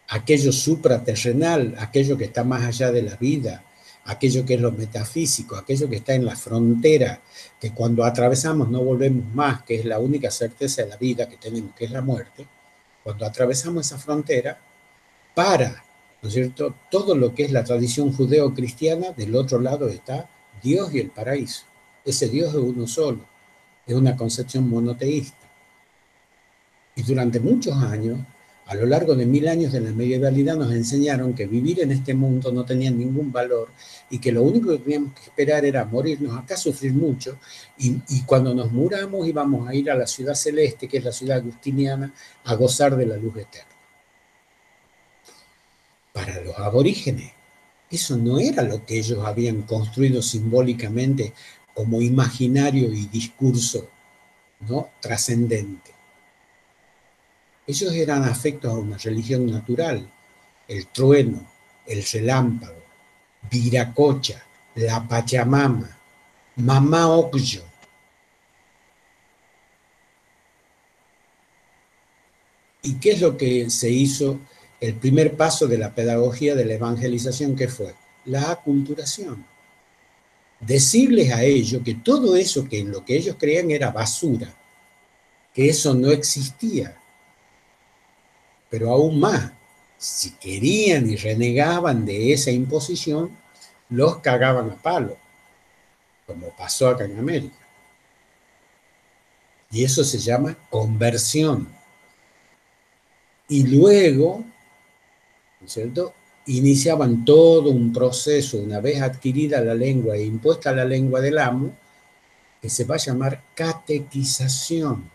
Speaker 2: aquello supraterrenal, aquello que está más allá de la vida, aquello que es lo metafísico, aquello que está en la frontera, que cuando atravesamos no volvemos más, que es la única certeza de la vida que tenemos, que es la muerte. Cuando atravesamos esa frontera, para, ¿no es cierto?, todo lo que es la tradición judeo-cristiana, del otro lado está Dios y el paraíso. Ese Dios es uno solo, es una concepción monoteísta. Y durante muchos años, a lo largo de 1000 años de la medievalidad, nos enseñaron que vivir en este mundo no tenía ningún valor y que lo único que teníamos que esperar era morirnos acá, sufrir mucho, y cuando nos muramos íbamos a ir a la ciudad celeste, que es la ciudad agustiniana, a gozar de la luz eterna. Para los aborígenes, eso no era lo que ellos habían construido simbólicamente como imaginario y discurso, ¿no?, trascendente. Ellos eran afectos a una religión natural, el trueno, el relámpago, Viracocha, la Pachamama, Mamá Ocllo. ¿Y qué es lo que se hizo? El primer paso de la pedagogía de la evangelización, ¿qué fue? La aculturación. Decirles a ellos que todo eso que en lo que ellos creían era basura, que eso no existía. Pero aún más, si querían y renegaban de esa imposición, los cagaban a palo, como pasó acá en América. Y eso se llama conversión. Y luego, ¿no es cierto?, iniciaban todo un proceso, una vez adquirida la lengua e impuesta la lengua del amo, que se va a llamar catequización.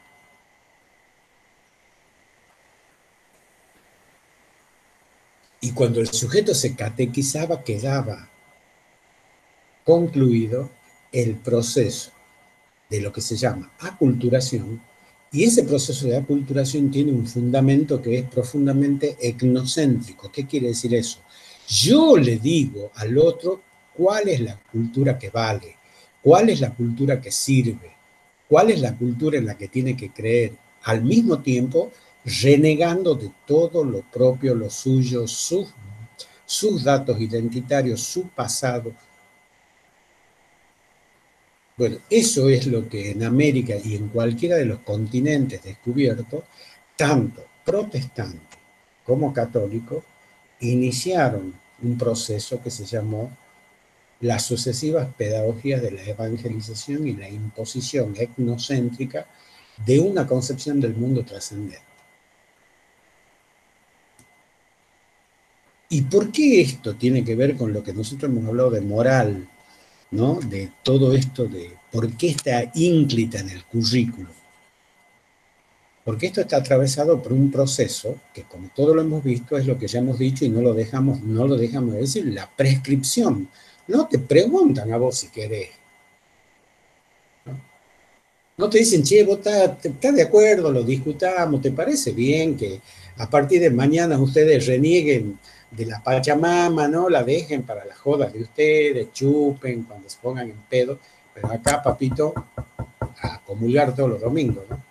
Speaker 2: Y cuando el sujeto se catequizaba, quedaba concluido el proceso de lo que se llama aculturación, y ese proceso de aculturación tiene un fundamento que es profundamente etnocéntrico. ¿Qué quiere decir eso? Yo le digo al otro cuál es la cultura que vale, cuál es la cultura que sirve, cuál es la cultura en la que tiene que creer, al mismo tiempo renegando de todo lo propio, lo suyo, sus datos identitarios, su pasado. Bueno, eso es lo que en América y en cualquiera de los continentes descubiertos, tanto protestantes como católicos iniciaron un proceso que se llamó las sucesivas pedagogías de la evangelización y la imposición etnocéntrica de una concepción del mundo trascendente. ¿Y por qué esto tiene que ver con lo que nosotros hemos hablado de moral, ¿no?, de todo esto de por qué está ínclita en el currículo? Porque esto está atravesado por un proceso que, como todo lo hemos visto, es lo que ya hemos dicho y no lo dejamos de decir, la prescripción. No te preguntan a vos si querés. No te dicen, che, vos estás de acuerdo, lo discutamos, ¿te parece bien que a partir de mañana ustedes renieguen de la Pachamama, ¿no? La dejen para las jodas de ustedes, chupen cuando se pongan en pedo, pero acá, papito, a comulgar todos los domingos, ¿no?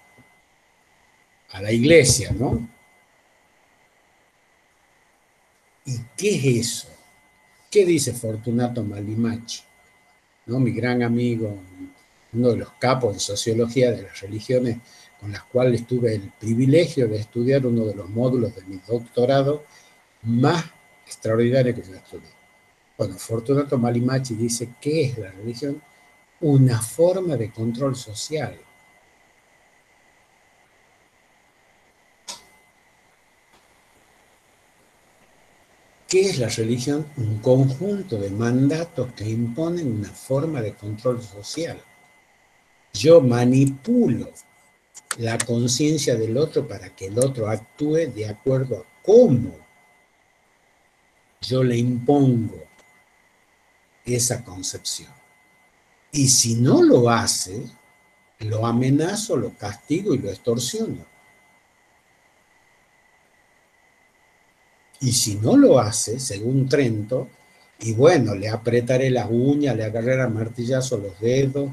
Speaker 2: A la iglesia, ¿no? ¿Y qué es eso? ¿Qué dice Fortunato Malimachi? ¿No? Mi gran amigo, uno de los capos en sociología de las religiones, con las cuales tuve el privilegio de estudiar uno de los módulos de mi doctorado más extraordinario que yo estudié. Bueno, Fortunato Malimachi dice, ¿qué es la religión? Una forma de control social. ¿Qué es la religión? Un conjunto de mandatos que imponen una forma de control social. Yo manipulo la conciencia del otro para que el otro actúe de acuerdo a cómo yo le impongo esa concepción. Y si no lo hace, lo amenazo, lo castigo y lo extorsiono. Y si no lo hace, según Trento, y bueno, le apretaré las uñas, le agarraré a martillazo los dedos.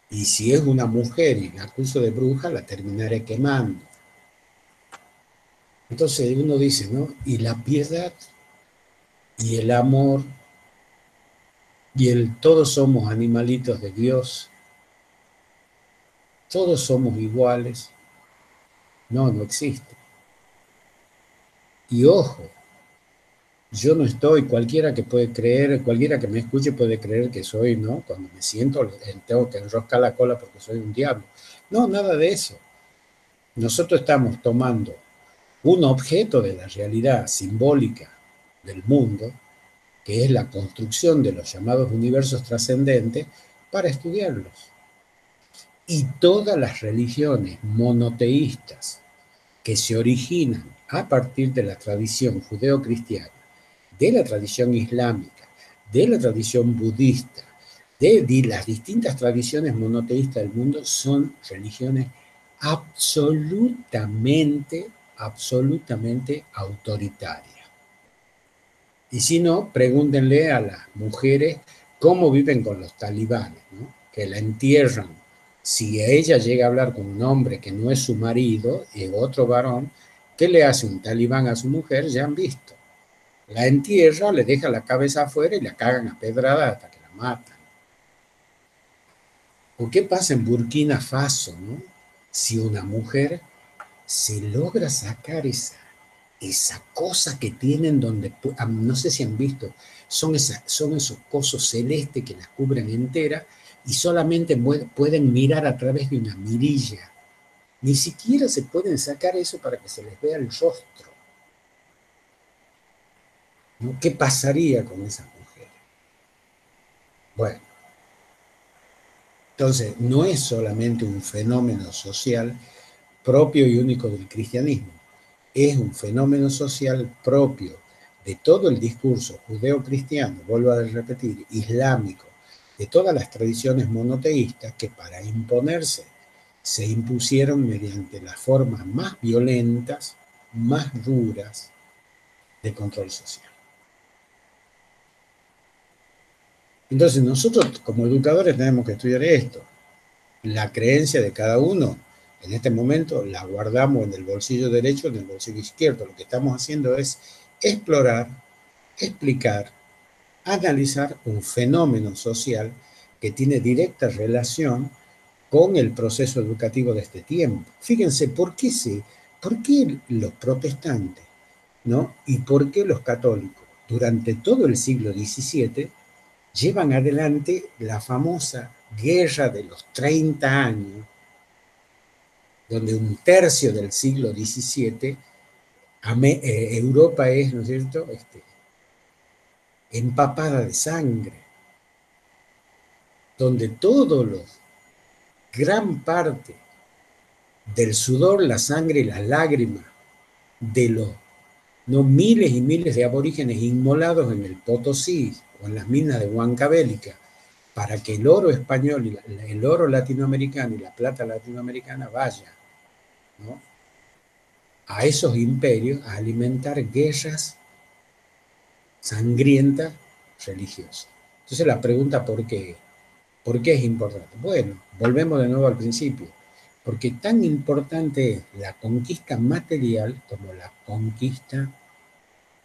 Speaker 2: Y si es una mujer y la acuso de bruja, la terminaré quemando. Entonces uno dice, ¿no? Y la piedad y el amor y el todos somos animalitos de Dios, todos somos iguales. No, no existe. Y ojo, yo no estoy, cualquiera que puede creer, cualquiera que me escuche puede creer que soy, ¿no? Cuando me siento, tengo que enroscar la cola porque soy un diablo. No, nada de eso. Nosotros estamos tomando un objeto de la realidad simbólica del mundo, que es la construcción de los llamados universos trascendentes, para estudiarlos. Y todas las religiones monoteístas que se originan a partir de la tradición judeocristiana, de la tradición islámica, de la tradición budista, de las distintas tradiciones monoteístas del mundo, son religiones absolutamente autoritarias. Y si no, pregúntenle a las mujeres cómo viven con los talibanes, ¿no? Que la entierran. Si ella llega a hablar con un hombre que no es su marido, y otro varón, ¿qué le hace un talibán a su mujer? Ya han visto. La entierra, le deja la cabeza afuera y la cagan a pedrada hasta que la matan. ¿O qué pasa en Burkina Faso, ¿no? Si una mujer se logra sacar esa cosa que tienen donde, no sé si han visto, son esos cosos celestes que las cubren entera y solamente pueden mirar a través de una mirilla. Ni siquiera se pueden sacar eso para que se les vea el rostro, ¿no? ¿Qué pasaría con esas mujeres? Bueno, entonces no es solamente un fenómeno social propio y único del cristianismo, es un fenómeno social propio de todo el discurso judeo-cristiano, vuelvo a repetir, islámico, de todas las tradiciones monoteístas que para imponerse se impusieron mediante las formas más violentas, más duras de control social. Entonces nosotros como educadores tenemos que estudiar esto. La creencia de cada uno, en este momento, la guardamos en el bolsillo derecho, en el bolsillo izquierdo. Lo que estamos haciendo es explorar, explicar, analizar un fenómeno social que tiene directa relación con el proceso educativo de este tiempo. Fíjense, ¿por qué los protestantes, ¿no? Y por qué los católicos durante todo el siglo XVII llevan adelante la famosa guerra de los 30 años, donde un tercio del siglo XVII Europa es, ¿no es cierto?, empapada de sangre, donde gran parte del sudor, la sangre y las lágrimas de los no miles y miles de aborígenes inmolados en el Potosí o en las minas de Huancavelica, para que el oro español y el oro latinoamericano y la plata latinoamericana vaya, ¿no?, a esos imperios a alimentar guerras sangrientas religiosas. Entonces la pregunta ¿por qué? ¿Por qué es importante? Bueno, volvemos de nuevo al principio. porque tan importante es la conquista material como la conquista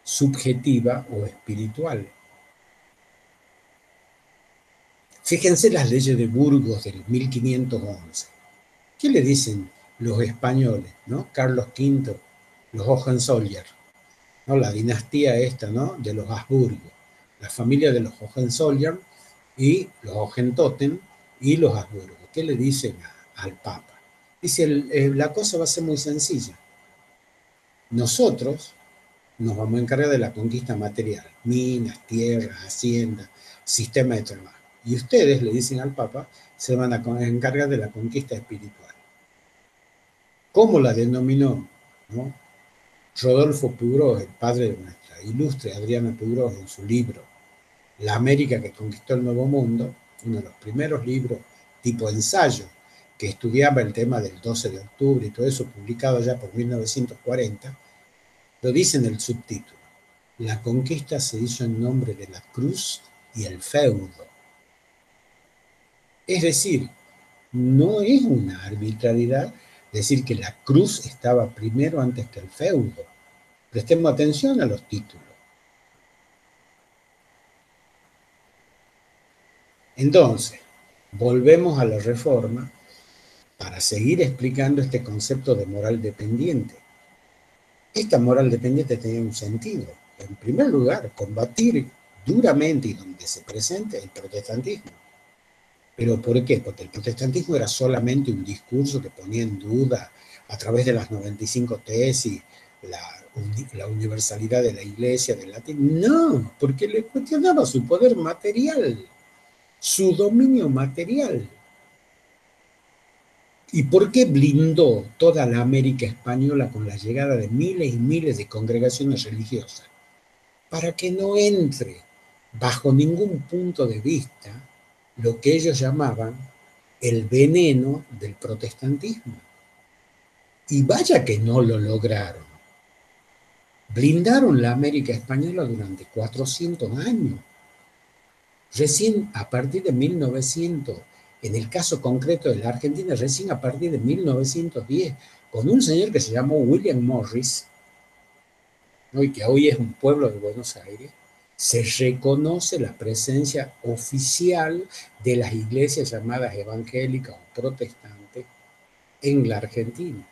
Speaker 2: subjetiva o espiritual. Fíjense las leyes de Burgos del 1511. ¿Qué le dicen los españoles, ¿no? Carlos V, los Hohenzollern, ¿no? La dinastía esta, ¿no? De los Habsburgo, la familia de los Hohenzollern y los Hohentotten y los Habsburgo. ¿Qué le dicen al Papa? Dice, la cosa va a ser muy sencilla. Nosotros nos vamos a encargar de la conquista material, minas, tierras, haciendas, sistema de trabajo. Y ustedes, le dicen al Papa, se van a encargar de la conquista espiritual. ¿Cómo la denominó, ¿no? Rodolfo Pugrós, el padre de nuestra ilustre Adriana Pugrós, en su libro La América que conquistó el Nuevo Mundo, uno de los primeros libros tipo ensayo que estudiaba el tema del 12 de octubre y todo eso, publicado ya por 1940, lo dice en el subtítulo: la conquista se hizo en nombre de la cruz y el feudo. Es decir, no es una arbitrariedad decir que la cruz estaba primero antes que el feudo. Prestemos atención a los títulos. Entonces, volvemos a la Reforma para seguir explicando este concepto de moral dependiente. Esta moral dependiente tenía un sentido. En primer lugar, combatir duramente y donde se presente el protestantismo. ¿Pero por qué? Porque el protestantismo era solamente un discurso que ponía en duda a través de las 95 tesis la universalidad de la iglesia, del latín. No, porque le cuestionaba su poder material, su dominio material. ¿Y por qué blindó toda la América española con la llegada de miles y miles de congregaciones religiosas? Para que no entre bajo ningún punto de vista lo que ellos llamaban el veneno del protestantismo. Y vaya que no lo lograron. Blindaron la América española durante 400 años. Recién a partir de 1900, en el caso concreto de la Argentina, recién a partir de 1910, con un señor que se llamó William Morris, ¿no? Y que hoy es un pueblo de Buenos Aires, se reconoce la presencia oficial de las iglesias llamadas evangélicas o protestantes en la Argentina.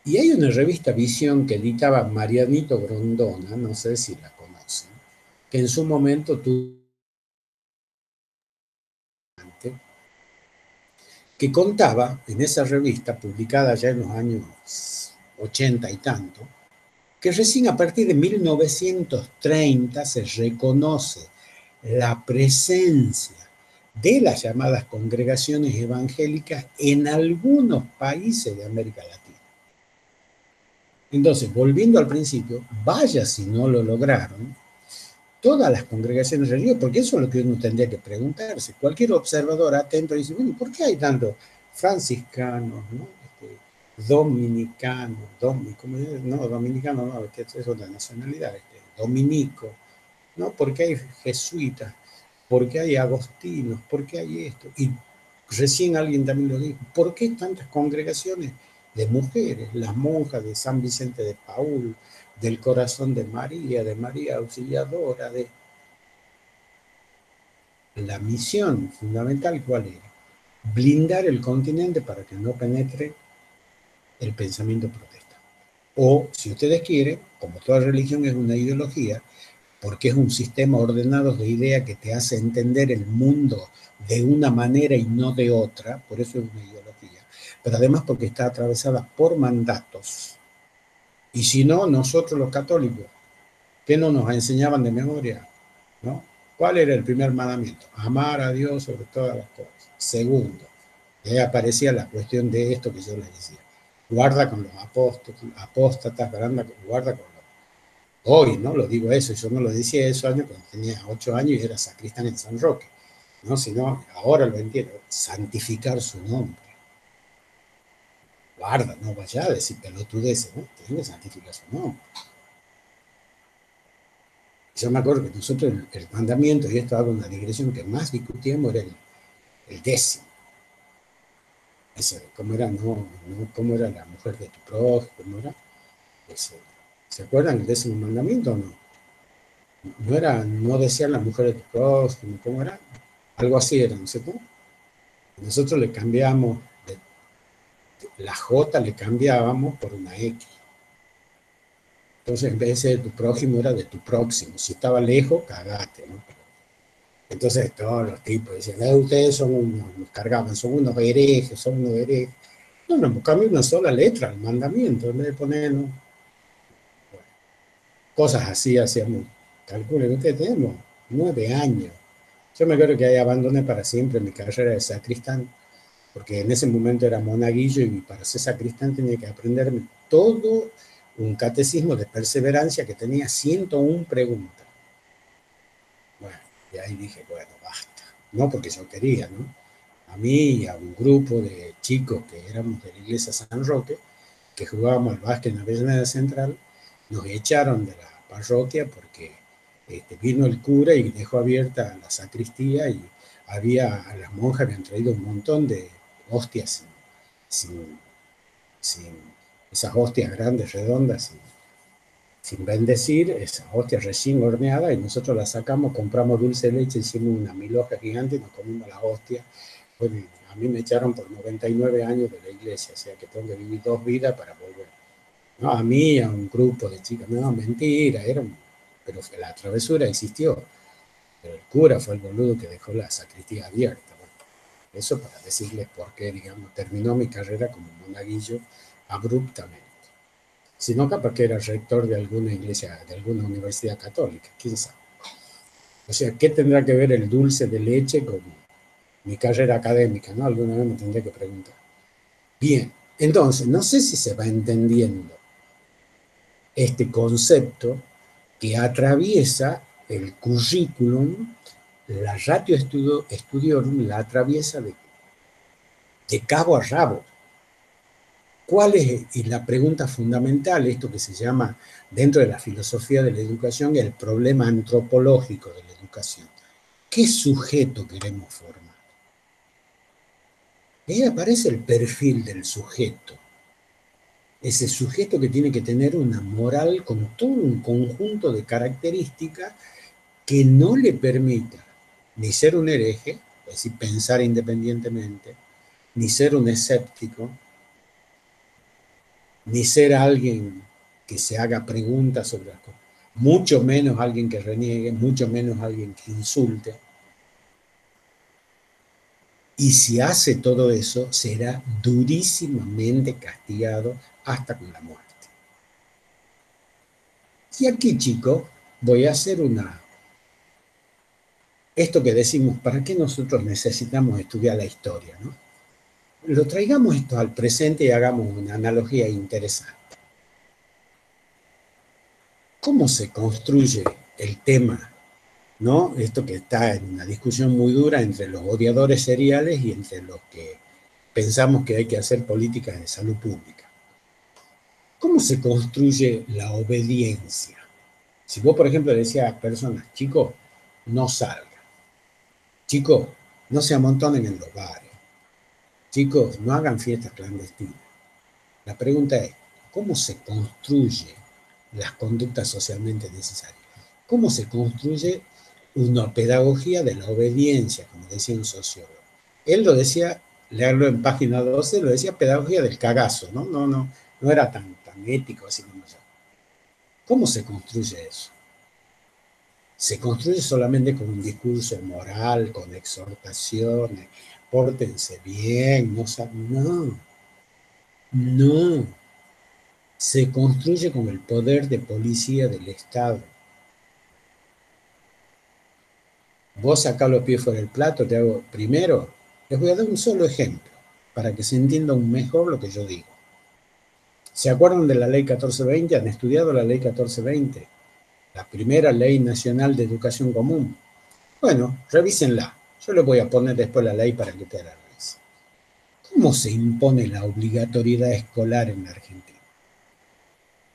Speaker 2: Y hay una revista Visión que editaba Marianito Grondona, no sé si la conocen, que en su momento tuvo, que contaba en esa revista, publicada ya en los años 80 y tanto, que recién a partir de 1930 se reconoce la presencia de las llamadas congregaciones evangélicas en algunos países de América Latina. Entonces, volviendo al principio, vaya si no lo lograron todas las congregaciones religiosas, porque eso es lo que uno tendría que preguntarse. Cualquier observador atento dice, bueno, ¿por qué hay tantos franciscanos, ¿no? Dominicanos, dominicanos no, que es otra nacionalidad, dominico, ¿no? Porque hay jesuitas, porque hay agostinos, porque hay esto. Y recién alguien también lo dijo, ¿por qué tantas congregaciones de mujeres? Las monjas de San Vicente de Paúl, del Corazón de María Auxiliadora, de la misión fundamental, ¿cuál era? Blindar el continente para que no penetre el pensamiento protestante. O, si ustedes quieren, como toda religión es una ideología, porque es un sistema ordenado de ideas que te hace entender el mundo de una manera y no de otra, por eso es una ideología, pero además porque está atravesada por mandatos. Y si no, nosotros los católicos, ¿qué no nos enseñaban de memoria? ¿No? ¿Cuál era el primer mandamiento? Amar a Dios sobre todas las cosas. Segundo, aparecía la cuestión de esto que yo les decía. Guarda con los apóstatas, guarda con los... Hoy, ¿no? Lo digo eso, yo no lo decía esos años cuando tenía 8 años y era sacristán en San Roque, ¿no? Sino, ahora lo entiendo, santificar su nombre. Guarda, no vaya a decir pelotudeces, ¿no? Tiene que santificar su nombre. Yo me acuerdo que nosotros el mandamiento, y esto hago una digresión que más discutíamos, era el 10º. ¿cómo era? ¿Cómo era la mujer de tu prójimo? ¿Cómo era? Ese, ¿se acuerdan del 10º mandamiento o no? No decían la mujer de tu prójimo, ¿cómo era? Algo así era, ¿no es cierto? Nosotros le cambiamos, la J le cambiábamos por una X. Entonces, en vez de ser de tu prójimo, era de tu próximo. Si estaba lejos, cagate, ¿no? Entonces, todos los tipos decían, ustedes son unos, nos cargaban, son unos herejes, son unos herejes. No, nos cambió una sola letra al mandamiento, en vez de poner, ¿no? Bueno, cosas así hacíamos. Calculen, ustedes tenemos 9 años. Yo me acuerdo que ahí abandoné para siempre mi carrera de sacristán, porque en ese momento era monaguillo y para ser sacristán tenía que aprenderme todo un catecismo de perseverancia que tenía 101 preguntas. Bueno, y ahí dije, bueno, basta. No porque yo quería, ¿no? A mí y a un grupo de chicos que éramos de la iglesia San Roque, que jugábamos al básquet en la Avellaneda Central, nos echaron de la parroquia porque vino el cura y dejó abierta la sacristía y las monjas habían traído un montón de hostias sin, sin esas hostias grandes, redondas, sin bendecir, esas hostias recién horneadas, y nosotros las sacamos, compramos dulce de leche, hicimos una milhoja gigante y nos comimos las hostias. Bueno, a mí me echaron por 99 años de la iglesia, o sea que tengo que vivir 2 vidas para volver. No, a mí, a un grupo de chicas, no, mentira, pero la travesura existió. Pero el cura fue el boludo que dejó la sacristía abierta. Bueno, eso para decirles por qué, digamos, terminó mi carrera como monaguillo abruptamente. Si no, capaz que era rector de alguna iglesia, de alguna universidad católica, quién sabe. O sea, ¿qué tendrá que ver el dulce de leche con mi carrera académica, ¿no? Alguna vez me tendré que preguntar. Bien, entonces, no sé si se va entendiendo este concepto que atraviesa el currículum, la ratio studiorum la atraviesa de cabo a rabo. ¿Cuál es, y la pregunta fundamental, esto que se llama dentro de la filosofía de la educación, el problema antropológico de la educación? ¿Qué sujeto queremos formar? Ahí aparece el perfil del sujeto. Ese sujeto que tiene que tener una moral con todo un conjunto de características que no le permita ni ser un hereje, es decir, pensar independientemente, ni ser un escéptico, ni ser alguien que se haga preguntas sobre las cosas, mucho menos alguien que reniegue, mucho menos alguien que insulte. Y si hace todo eso, será durísimamente castigado hasta con la muerte. Y aquí, chicos, voy a hacer esto que decimos, ¿para qué nosotros necesitamos estudiar la historia, no? Lo traigamos esto al presente y hagamos una analogía interesante. ¿Cómo se construye el tema, ¿no? Esto que está en una discusión muy dura entre los odiadores seriales y entre los que pensamos que hay que hacer políticas de salud pública. ¿Cómo se construye la obediencia? Si vos, por ejemplo, le decías a personas, chicos, no salgan. Chicos, no se amontonen en los bares. Chicos, no hagan fiestas clandestinas. La pregunta es, ¿cómo se construye las conductas socialmente necesarias? ¿Cómo se construye una pedagogía de la obediencia, como decía un sociólogo? Él lo decía, leerlo en página 12, lo decía pedagogía del cagazo, ¿no? No era tan ético así como yo. ¿Cómo se construye eso? Se construye solamente con un discurso moral, con exhortaciones, pórtense bien, no. Se construye con el poder de policía del Estado. Vos sacás los pies fuera del plato, te hago primero, les voy a dar un solo ejemplo, para que se entienda aún mejor lo que yo digo. ¿Se acuerdan de la ley 1420? ¿Han estudiado la ley 1420? La primera ley nacional de educación común. Bueno, revísenla. Yo les voy a poner después la ley para que te la revisen. ¿Cómo se impone la obligatoriedad escolar en la Argentina?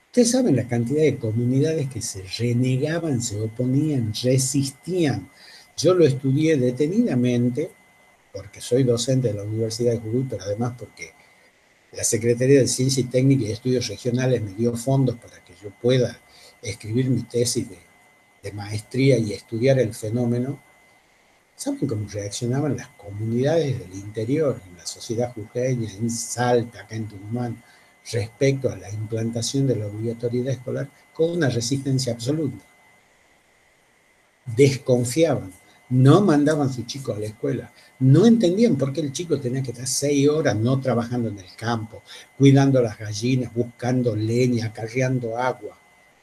Speaker 2: Ustedes saben la cantidad de comunidades que se renegaban, se oponían, resistían. Yo lo estudié detenidamente porque soy docente de la Universidad de Jujuy, pero además porque la Secretaría de Ciencia y Técnica y Estudios Regionales me dio fondos para que yo pueda escribir mi tesis de maestría y estudiar el fenómeno. ¿Saben cómo reaccionaban las comunidades del interior, en la sociedad jujeña, en Salta, acá en Tucumán, respecto a la implantación de la obligatoriedad escolar? Con una resistencia absoluta. Desconfiaban, no mandaban a sus chicos a la escuela, no entendían por qué el chico tenía que estar 6 horas no trabajando en el campo, cuidando las gallinas, buscando leña, acarreando agua.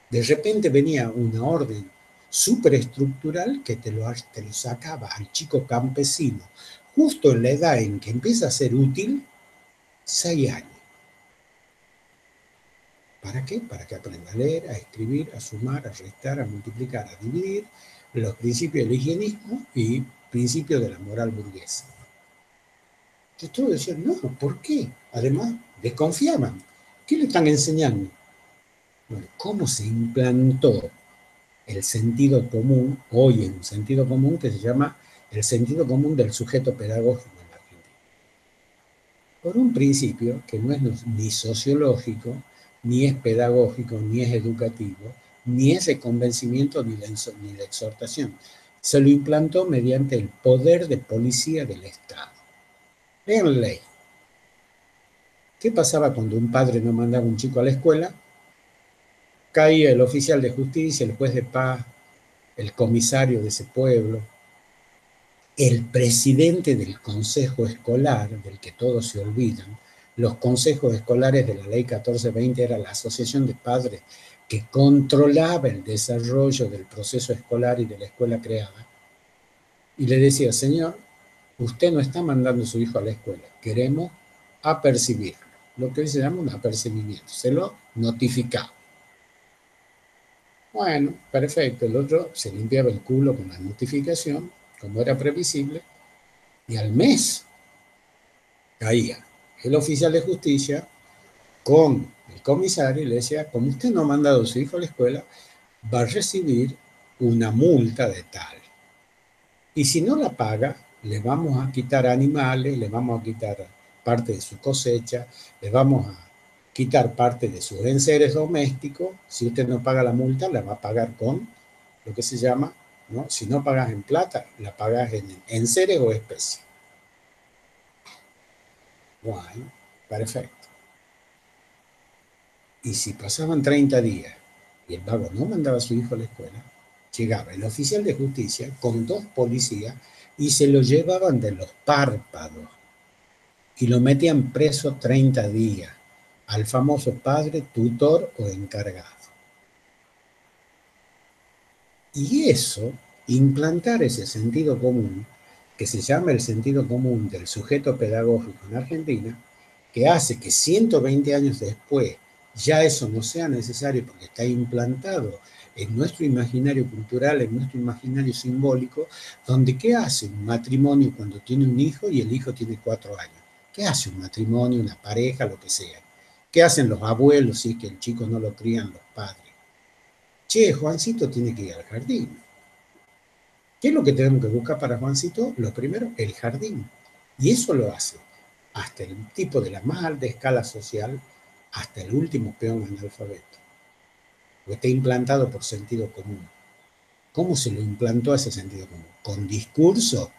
Speaker 2: De repente venía una orden superestructural que te lo sacaba al chico campesino, justo en la edad en que empieza a ser útil, 6 años. ¿Para qué? Para que aprenda a leer, a escribir, a sumar, a restar, a multiplicar, a dividir, los principios del higienismo y principios de la moral burguesa. Entonces todos decían, no, ¿por qué? Además, desconfiaban. ¿Qué le están enseñando? Bueno, ¿cómo se implantó el sentido común, hoy en un sentido común que se llama el sentido común del sujeto pedagógico en la Argentina? Por un principio que no es ni sociológico, ni es pedagógico, ni es educativo, ni es de convencimiento, ni de exhortación. Se lo implantó mediante el poder de policía del Estado. Vean la ley. ¿Qué pasaba cuando un padre no mandaba a un chico a la escuela? Caía el oficial de justicia, el juez de paz, el comisario de ese pueblo, el presidente del consejo escolar, del que todos se olvidan. Los consejos escolares de la ley 1420 era la asociación de padres que controlaba el desarrollo del proceso escolar y de la escuela creada. Y le decía, señor, usted no está mandando a su hijo a la escuela, queremos apercibirlo, lo que se llama un apercibimiento, se lo notificaba. Bueno, perfecto, el otro se limpiaba el culo con la notificación, como era previsible, y al mes caía el oficial de justicia con el comisario y le decía, como usted no ha mandado a su hijo a la escuela, va a recibir una multa de tal. Y si no la paga, le vamos a quitar animales, le vamos a quitar parte de su cosecha, le vamos a quitar parte de sus enseres domésticos. Si usted no paga la multa, la va a pagar con lo que se llama, ¿no? Si no pagas en plata, la pagas en enseres o especie. Bueno, perfecto. Y si pasaban 30 días y el vago no mandaba a su hijo a la escuela, llegaba el oficial de justicia con 2 policías y se lo llevaban de los párpados y lo metían preso 30 días al famoso padre, tutor o encargado. Y eso, implantar ese sentido común, que se llama el sentido común del sujeto pedagógico en Argentina, que hace que 120 años después ya eso no sea necesario porque está implantado en nuestro imaginario cultural, en nuestro imaginario simbólico, donde ¿qué hace un matrimonio cuando tiene un hijo y el hijo tiene 4 años? ¿Qué hace un matrimonio, una pareja, lo que sea? ¿Qué hacen los abuelos si es que el chico no lo crían los padres? Che, Juancito tiene que ir al jardín. ¿Qué es lo que tenemos que buscar para Juancito? Lo primero, el jardín. Y eso lo hace hasta el tipo de la más alta escala social, hasta el último peón analfabeto. Porque está implantado por sentido común. ¿Cómo se lo implantó ese sentido común? Con discurso,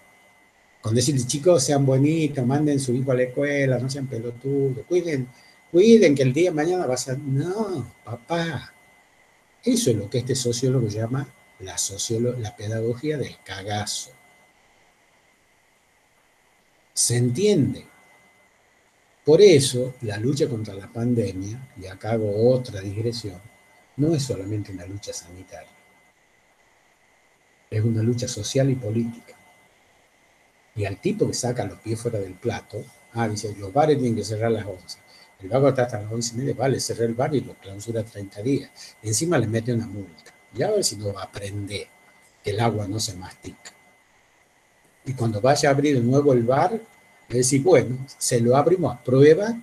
Speaker 2: con decirle, chicos, sean bonitos, manden su hijo a la escuela, no sean pelotudos, cuiden que el día de mañana va a ser... No, papá. Eso es lo que este sociólogo llama la pedagogía del cagazo. ¿Se entiende? Por eso, la lucha contra la pandemia, y acá hago otra digresión, no es solamente una lucha sanitaria. Es una lucha social y política. Y al tipo que saca los pies fuera del plato, dice, los bares tienen que cerrar a las 11. El vago está hasta las 11:30, vale, cerré el bar y lo clausura 30 días. Y encima le mete una multa. Ya a ver si no va a aprender que el agua no se mastica. Y cuando vaya a abrir de nuevo el bar, le decís, bueno, se lo abrimos a prueba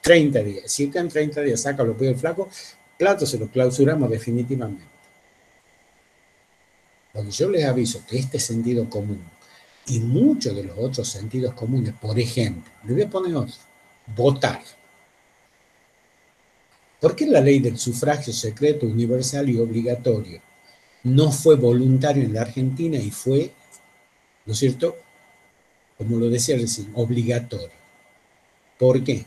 Speaker 2: 30 días. Si en 30 días saca los pies del flaco, plato se lo clausuramos definitivamente. Porque yo les aviso que este sentido común y muchos de los otros sentidos comunes. Por ejemplo, le voy a poner otro, votar. ¿Por qué la ley del sufragio secreto, universal y obligatorio no fue voluntario en la Argentina y fue, ¿no es cierto?, como lo decía recién, obligatorio? ¿Por qué?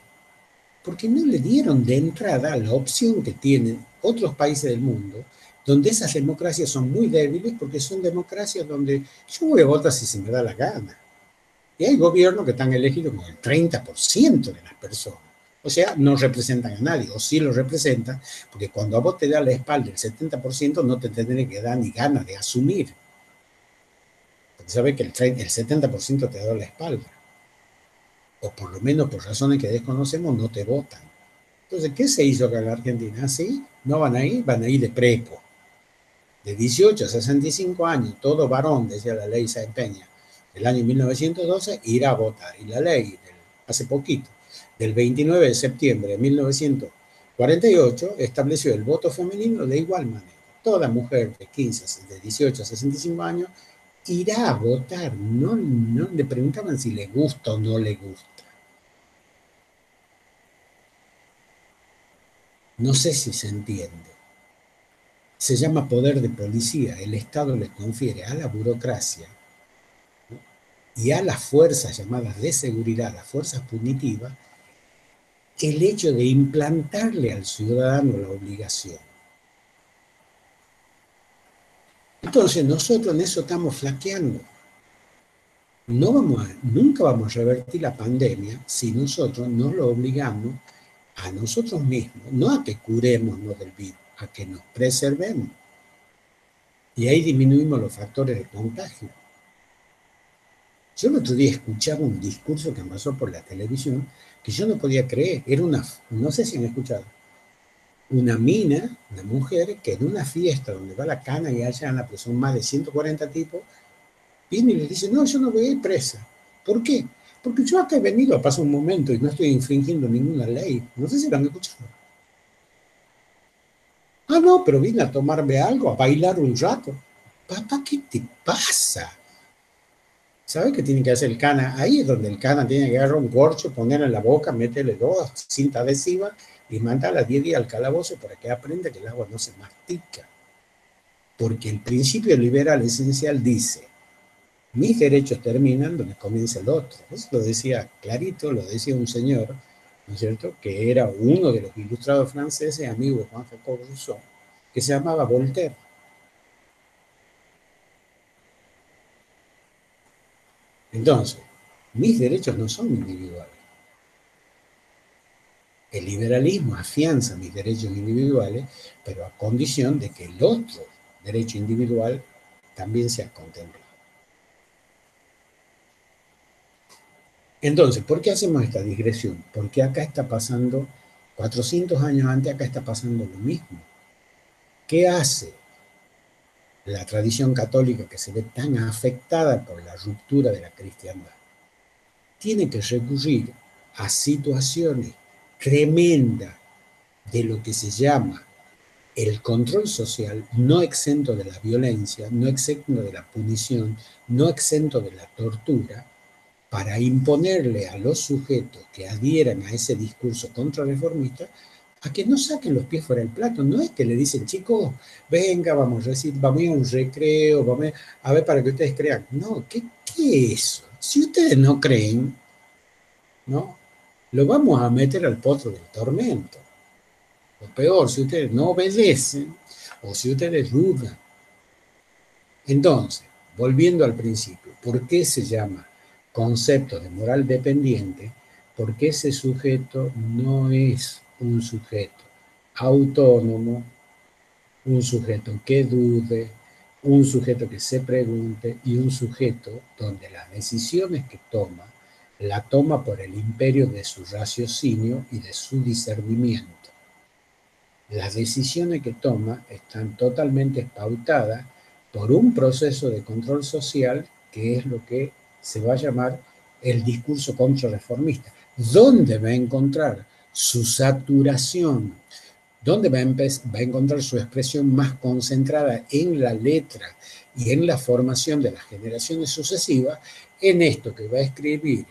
Speaker 2: Porque no le dieron de entrada la opción que tienen otros países del mundo, donde esas democracias son muy débiles, porque son democracias donde yo voy a votar si se me da la gana. Y hay gobiernos que están elegidos con el 30% de las personas. O sea, no representan a nadie, o sí lo representan, porque cuando a vos te da la espalda el 70%, no te tendré que dar ni ganas de asumir. Porque sabes que el 70% te da la espalda. O por lo menos por razones que desconocemos, no te votan. Entonces, ¿qué se hizo acá en la Argentina? ¿Sí? No van a ir de prepo. De 18 a 65 años, todo varón, decía la ley Sáenz Peña, del año 1912, irá a votar. Y la ley, hace poquito, del 29 de septiembre de 1948, estableció el voto femenino de igual manera. Toda mujer de 18 a 65 años irá a votar. No le preguntaban si le gusta o no le gusta. No sé si se entiende. Se llama poder de policía. El Estado le confiere a la burocracia, ¿no?, y a las fuerzas llamadas de seguridad, las fuerzas punitivas, el hecho de implantarle al ciudadano la obligación. Entonces nosotros en eso estamos flaqueando. Nunca vamos a revertir la pandemia si nosotros no lo obligamos a nosotros mismos, no a que curemos del virus, a que nos preservemos. Y ahí disminuimos los factores de contagio. Yo el otro día escuchaba un discurso que pasó por la televisión que yo no podía creer. Era no sé si han escuchado, una mujer que en una fiesta donde va la cana y allá en la prisión más de 140 tipos, viene y le dice, no, yo no voy a ir presa. ¿Por qué? Porque yo acá he venido a pasar un momento y no estoy infringiendo ninguna ley. No sé si lo han escuchado. Ah, no, pero vine a tomarme algo, a bailar un rato. Papá, ¿qué te pasa? ¿Sabes qué tiene que hacer el cana? Ahí es donde el cana tiene que agarrar un corcho, ponerlo en la boca, meterle 2 cintas adhesivas y mandarla 10 días al calabozo para que aprenda que el agua no se mastica. Porque el principio liberal esencial dice, mis derechos terminan donde comienza el otro. Eso lo decía clarito, lo decía un señor, ¿no es cierto?, que era uno de los ilustrados franceses, amigo de Juan Jacob Rousseau, que se llamaba Voltaire. Entonces, mis derechos no son individuales. El liberalismo afianza mis derechos individuales, pero a condición de que el otro derecho individual también sea contemplado. Entonces, ¿por qué hacemos esta digresión? Porque acá está pasando, 400 años antes, acá está pasando lo mismo. ¿Qué hace la tradición católica que se ve tan afectada por la ruptura de la cristiandad? Tiene que recurrir a situaciones tremendas de lo que se llama el control social, no exento de la violencia, no exento de la punición, no exento de la tortura, para imponerle a los sujetos que adhieran a ese discurso contrarreformista a que no saquen los pies fuera del plato. No es que le dicen, chicos, venga, vamos a ir a un recreo, vamos a ver para que ustedes crean. No, ¿qué es eso? Si ustedes no creen, ¿no?, lo vamos a meter al potro del tormento. Lo peor, si ustedes no obedecen o si ustedes dudan. Entonces, volviendo al principio, ¿por qué se llama concepto de moral dependiente? Porque ese sujeto no es un sujeto autónomo, un sujeto que dude, un sujeto que se pregunte y un sujeto donde las decisiones que toma, la toma por el imperio de su raciocinio y de su discernimiento. Las decisiones que toma están totalmente pautadas por un proceso de control social que es lo que se va a llamar el discurso contrarreformista. ¿Dónde va a encontrar su saturación? ¿Dónde va a encontrar su expresión más concentrada en la letra y en la formación de las generaciones sucesivas, en esto que va a escribir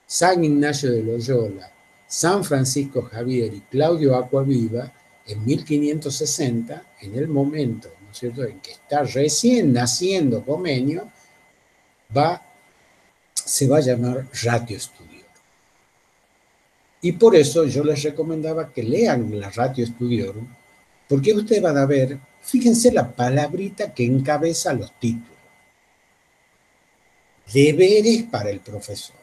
Speaker 2: San Ignacio de Loyola, San Francisco Javier y Claudio Acquaviva en 1560, en el momento, ¿no es cierto?, en que está recién naciendo Comenio, se va a llamar Ratio Studiorum. Y por eso yo les recomendaba que lean la Ratio Studiorum, porque ustedes van a ver, fíjense la palabrita que encabeza los títulos. Deberes para el profesor.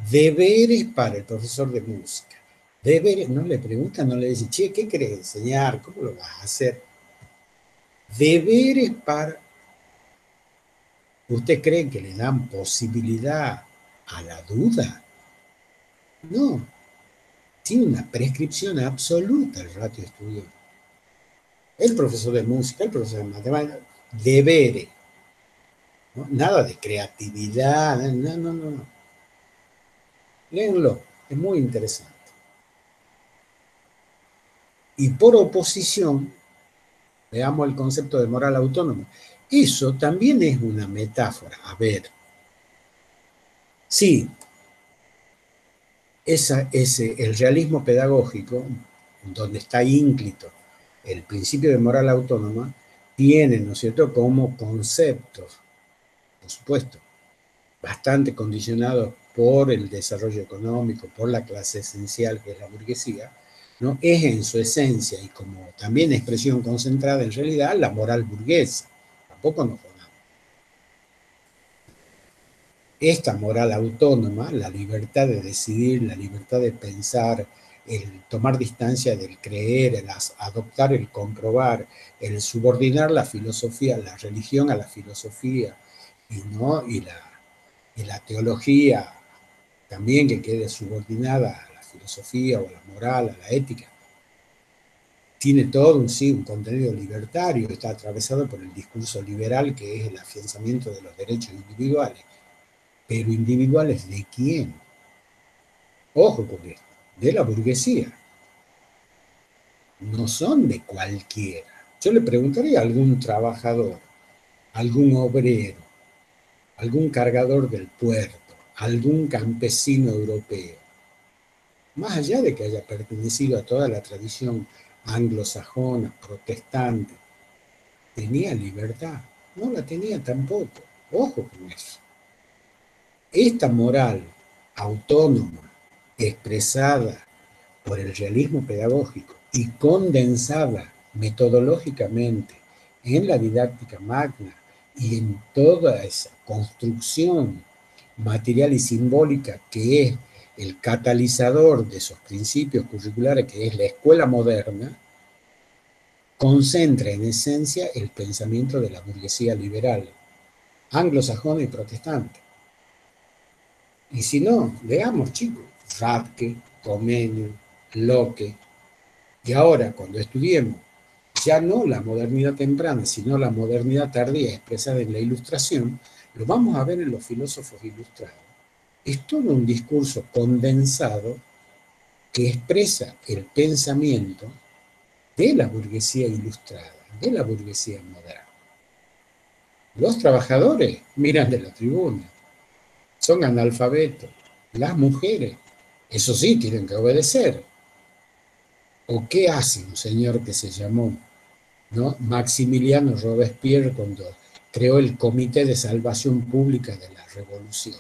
Speaker 2: Deberes para el profesor de música. Deberes, no le preguntan, no le dicen, che, ¿qué querés enseñar? ¿Cómo lo vas a hacer? Deberes para... ¿Usted cree que le dan posibilidad a la duda? No. Tiene una prescripción absoluta el Ratio Studiorum. El profesor de música, el profesor de matemáticas, deberes. ¿No? Nada de creatividad, no. Léenlo, es muy interesante. Y por oposición, veamos el concepto de moral autónoma. Eso también es una metáfora. A ver, sí, el realismo pedagógico, donde está ínclito el principio de moral autónoma, tiene, ¿no es cierto?, como conceptos, por supuesto, bastante condicionados por el desarrollo económico, por la clase esencial que es la burguesía, ¿no? Es en su esencia y como también expresión concentrada en realidad la moral burguesa. Tampoco nos jodamos. Esta moral autónoma, la libertad de decidir, la libertad de pensar, el tomar distancia del creer, el adoptar el comprobar, el subordinar la filosofía, la religión a la filosofía, y la teología también que quede subordinada a la filosofía o a la moral, a la ética. Tiene todo un contenido libertario, está atravesado por el discurso liberal que es el afianzamiento de los derechos individuales. Pero individuales ¿de quién? Ojo con esto, de la burguesía. No son de cualquiera. Yo le preguntaría a algún trabajador, algún obrero, algún cargador del puerto, algún campesino europeo, más allá de que haya pertenecido a toda la tradición anglosajona, protestante, ¿tenía libertad? No la tenía tampoco. Ojo con eso. Esta moral autónoma, expresada por el realismo pedagógico y condensada metodológicamente en la didáctica magna y en toda esa construcción material y simbólica que es el catalizador de esos principios curriculares, que es la escuela moderna, concentra en esencia el pensamiento de la burguesía liberal, anglosajona y protestante. Y si no, veamos, chicos, Radke, Comenius, Locke, y ahora cuando estudiemos ya no la modernidad temprana, sino la modernidad tardía expresada en la Ilustración, lo vamos a ver en los filósofos ilustrados. Es todo un discurso condensado que expresa el pensamiento de la burguesía ilustrada, de la burguesía moderna. Los trabajadores miran de la tribuna, son analfabetos. Las mujeres, eso sí, tienen que obedecer. ¿O qué hace un señor que se llamó, ¿no?, Maximiliano Robespierre cuando creó el Comité de Salvación Pública de la Revolución?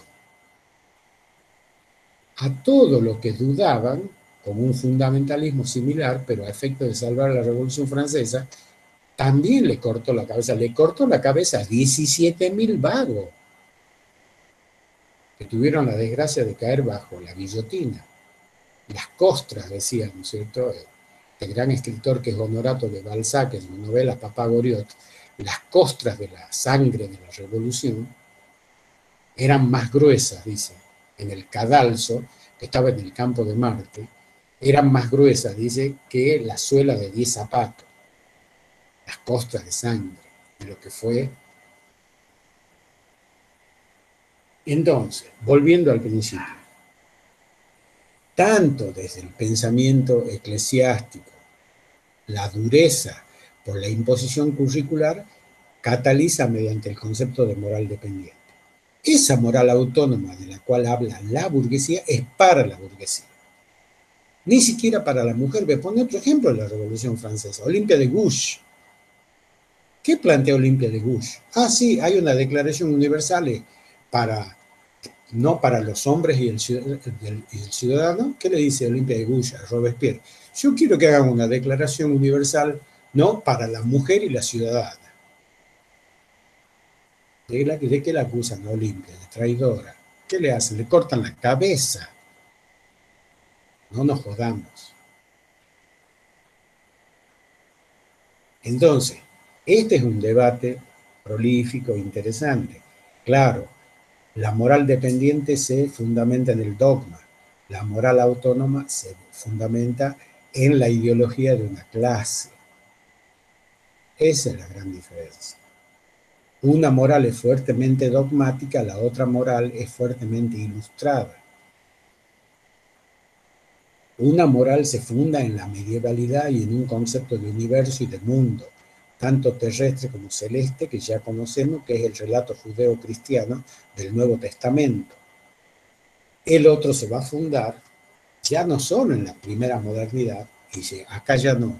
Speaker 2: A todo lo que dudaban, con un fundamentalismo similar, pero a efecto de salvar la Revolución Francesa, también le cortó la cabeza. Le cortó la cabeza a 17.000 vagos que tuvieron la desgracia de caer bajo la guillotina. Las costras, decían, ¿no es cierto?, el gran escritor que es Honorato de Balzac en su novela Papá Goriot, las costras de la sangre de la revolución eran más gruesas, dice, en el cadalso, que estaba en el campo de Marte, eran más gruesas, dice, que la suela de 10 zapatos, las costras de sangre, de lo que fue. Entonces, volviendo al principio, tanto desde el pensamiento eclesiástico, la dureza por la imposición curricular cataliza mediante el concepto de moral dependiente. Esa moral autónoma de la cual habla la burguesía es para la burguesía. Ni siquiera para la mujer. Me pone otro ejemplo de la Revolución Francesa, Olimpia de Gouges. ¿Qué plantea Olimpia de Gouges? Ah, sí, hay una declaración universal no para los hombres y el ciudadano. ¿Qué le dice Olimpia de Gouges a Robespierre? Yo quiero que hagan una declaración universal, no para la mujer y la ciudadana. ¿De qué la acusan a Olimpia? De traidora. ¿Qué le hacen? Le cortan la cabeza. No nos jodamos. Entonces, este es un debate prolífico e interesante. Claro, la moral dependiente se fundamenta en el dogma. La moral autónoma se fundamenta en la ideología de una clase. Esa es la gran diferencia. Una moral es fuertemente dogmática, la otra moral es fuertemente ilustrada. Una moral se funda en la medievalidad y en un concepto de universo y de mundo, tanto terrestre como celeste, que ya conocemos, que es el relato judeo-cristiano del Nuevo Testamento. El otro se va a fundar ya no solo en la primera modernidad, y acá ya no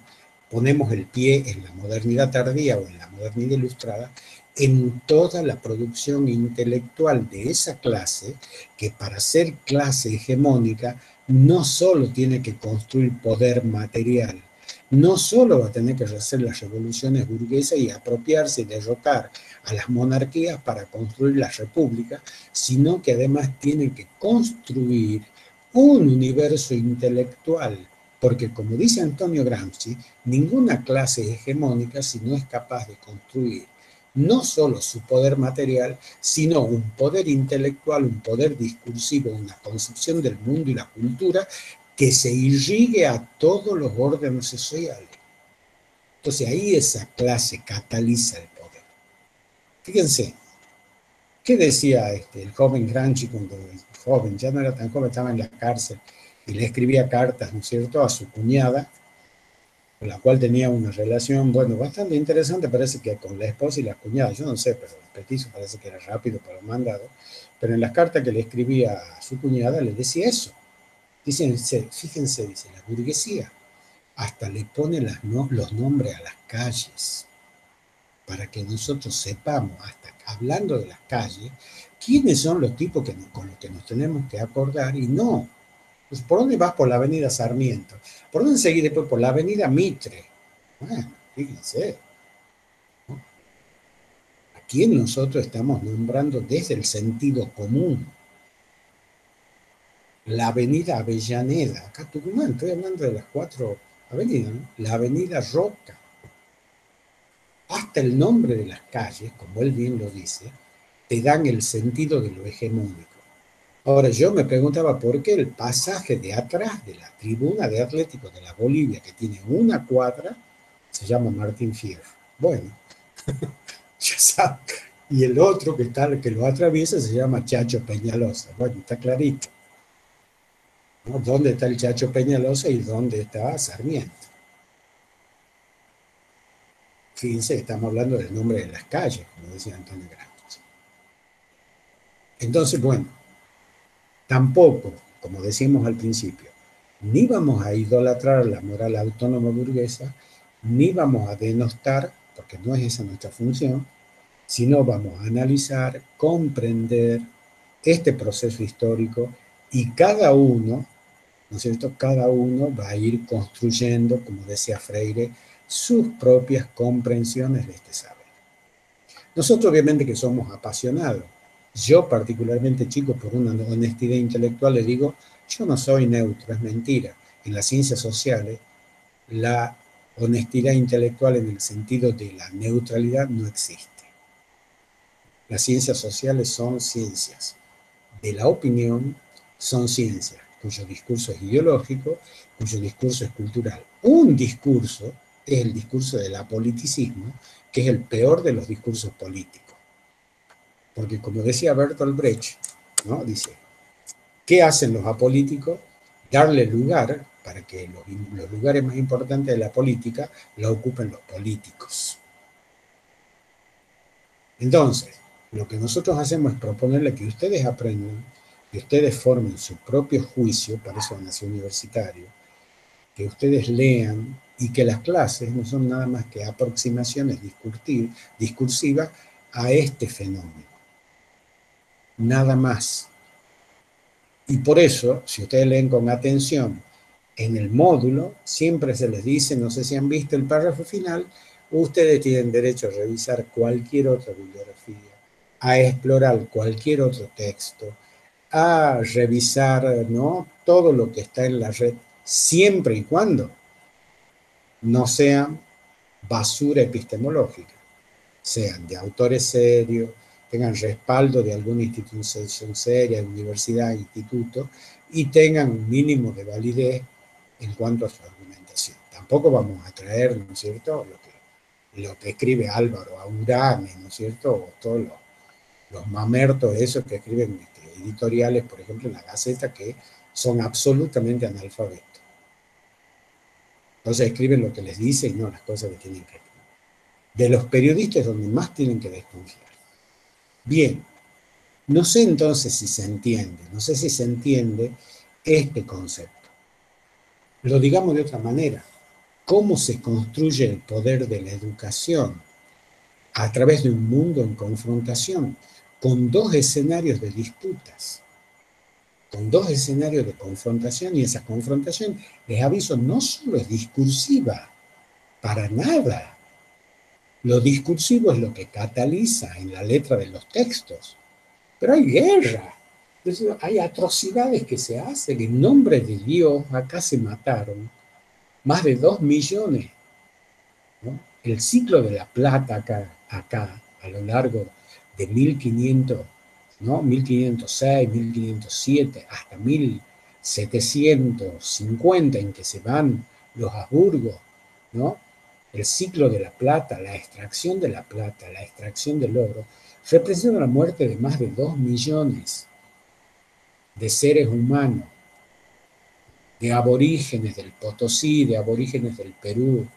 Speaker 2: ponemos el pie en la modernidad tardía o en la modernidad ilustrada, en toda la producción intelectual de esa clase, que para ser clase hegemónica no solo tiene que construir poder material, no solo va a tener que hacer las revoluciones burguesas y apropiarse y derrocar a las monarquías para construir la república, sino que además tiene que construir un universo intelectual, porque como dice Antonio Gramsci, ninguna clase hegemónica si no es capaz de construir no solo su poder material, sino un poder intelectual, un poder discursivo, una concepción del mundo y la cultura que se irrigue a todos los órdenes sociales. Entonces ahí esa clase cataliza el poder. Fíjense, ¿qué decía el joven Gramsci cuando joven, ya no era tan joven, estaba en la cárcel y le escribía cartas, ¿no es cierto?, a su cuñada, con la cual tenía una relación, bueno, bastante interesante, parece que con la esposa y la cuñada, yo no sé, pero el petizo parece que era rápido para los mandados, pero en las cartas que le escribía a su cuñada le decía eso. Fíjense, dice, la burguesía hasta le pone los nombres a las calles, para que nosotros sepamos, hasta hablando de las calles, quiénes son los tipos con los que nos tenemos que acordar y no. Pues, ¿por dónde vas? Por la avenida Sarmiento. ¿Por dónde seguir después? Por la avenida Mitre. Bueno, fíjense, ¿no? ¿A quién nosotros estamos nombrando desde el sentido común? La avenida Avellaneda, acá Tucumán, estoy hablando de las 4 avenidas, ¿no? La avenida Roca. Hasta el nombre de las calles, como él bien lo dice, te dan el sentido de lo hegemónico. Ahora, yo me preguntaba por qué el pasaje de atrás de la tribuna de Atlético de la Bolivia, que tiene una cuadra, se llama Martín Fierro. Bueno, ya saben. Y el otro que lo atraviesa se llama Chacho Peñalosa. Bueno, está clarito, ¿no? ¿Dónde está el Chacho Peñalosa y dónde está Sarmiento? Fíjense, estamos hablando del nombre de las calles, como decía Antonio Gramsci. Entonces, bueno, tampoco, como decíamos al principio, ni vamos a idolatrar la moral autónoma burguesa, ni vamos a denostar, porque no es esa nuestra función, sino vamos a analizar, comprender este proceso histórico y cada uno, ¿no es cierto?, cada uno va a ir construyendo, como decía Freire, sus propias comprensiones de este saber. Nosotros obviamente que somos apasionados. Yo particularmente, chicos, por una honestidad intelectual les digo, yo no soy neutro, es mentira. En las ciencias sociales, la honestidad intelectual en el sentido de la neutralidad no existe. Las ciencias sociales son ciencias de la opinión, son ciencias cuyo discurso es ideológico, cuyo discurso es cultural. Un discurso es el discurso del apoliticismo, que es el peor de los discursos políticos. Porque como decía Bertolt Brecht, ¿no?, dice, ¿qué hacen los apolíticos? Darle lugar para que los lugares más importantes de la política la ocupen los políticos. Entonces, lo que nosotros hacemos es proponerle que ustedes aprendan, que ustedes formen su propio juicio, para eso van a ser universitarios, que ustedes lean y que las clases no son nada más que aproximaciones discursivas a este fenómeno. Nada más. Y por eso, si ustedes leen con atención, en el módulo siempre se les dice, no sé si han visto el párrafo final, ustedes tienen derecho a revisar cualquier otra bibliografía, a explorar cualquier otro texto, a revisar, ¿no?, todo lo que está en la red, siempre y cuando no sean basura epistemológica, sean de autores serios, tengan respaldo de alguna institución seria, universidad, instituto, y tengan un mínimo de validez en cuanto a su argumentación. Tampoco vamos a traer, ¿no es cierto?, lo que escribe Álvaro Aurane, ¿no es cierto?, o todos los mamertos esos que escriben editoriales, por ejemplo, en la Gaceta, que son absolutamente analfabetos. Entonces escriben lo que les dice y no las cosas que tienen que escribir. De los periodistas donde más tienen que desconfiar. Bien, no sé entonces si se entiende, no sé si se entiende este concepto. Lo digamos de otra manera. ¿Cómo se construye el poder de la educación? A través de un mundo en confrontación, con dos escenarios de disputas, con dos escenarios de confrontación, y esa confrontación, les aviso, no solo es discursiva, para nada. Lo discursivo es lo que cataliza en la letra de los textos. Pero hay guerra. Entonces, hay atrocidades que se hacen en nombre de Dios. Acá se mataron más de 2 millones, ¿no? El ciclo de la plata acá a lo largo de 1500, ¿no?, 1506, 1507, hasta 1750, en que se van los Habsburgos, ¿no? El ciclo de la plata, la extracción de la plata, la extracción del oro, representa la muerte de más de 2 millones de seres humanos, de aborígenes del Potosí, de aborígenes del Perú,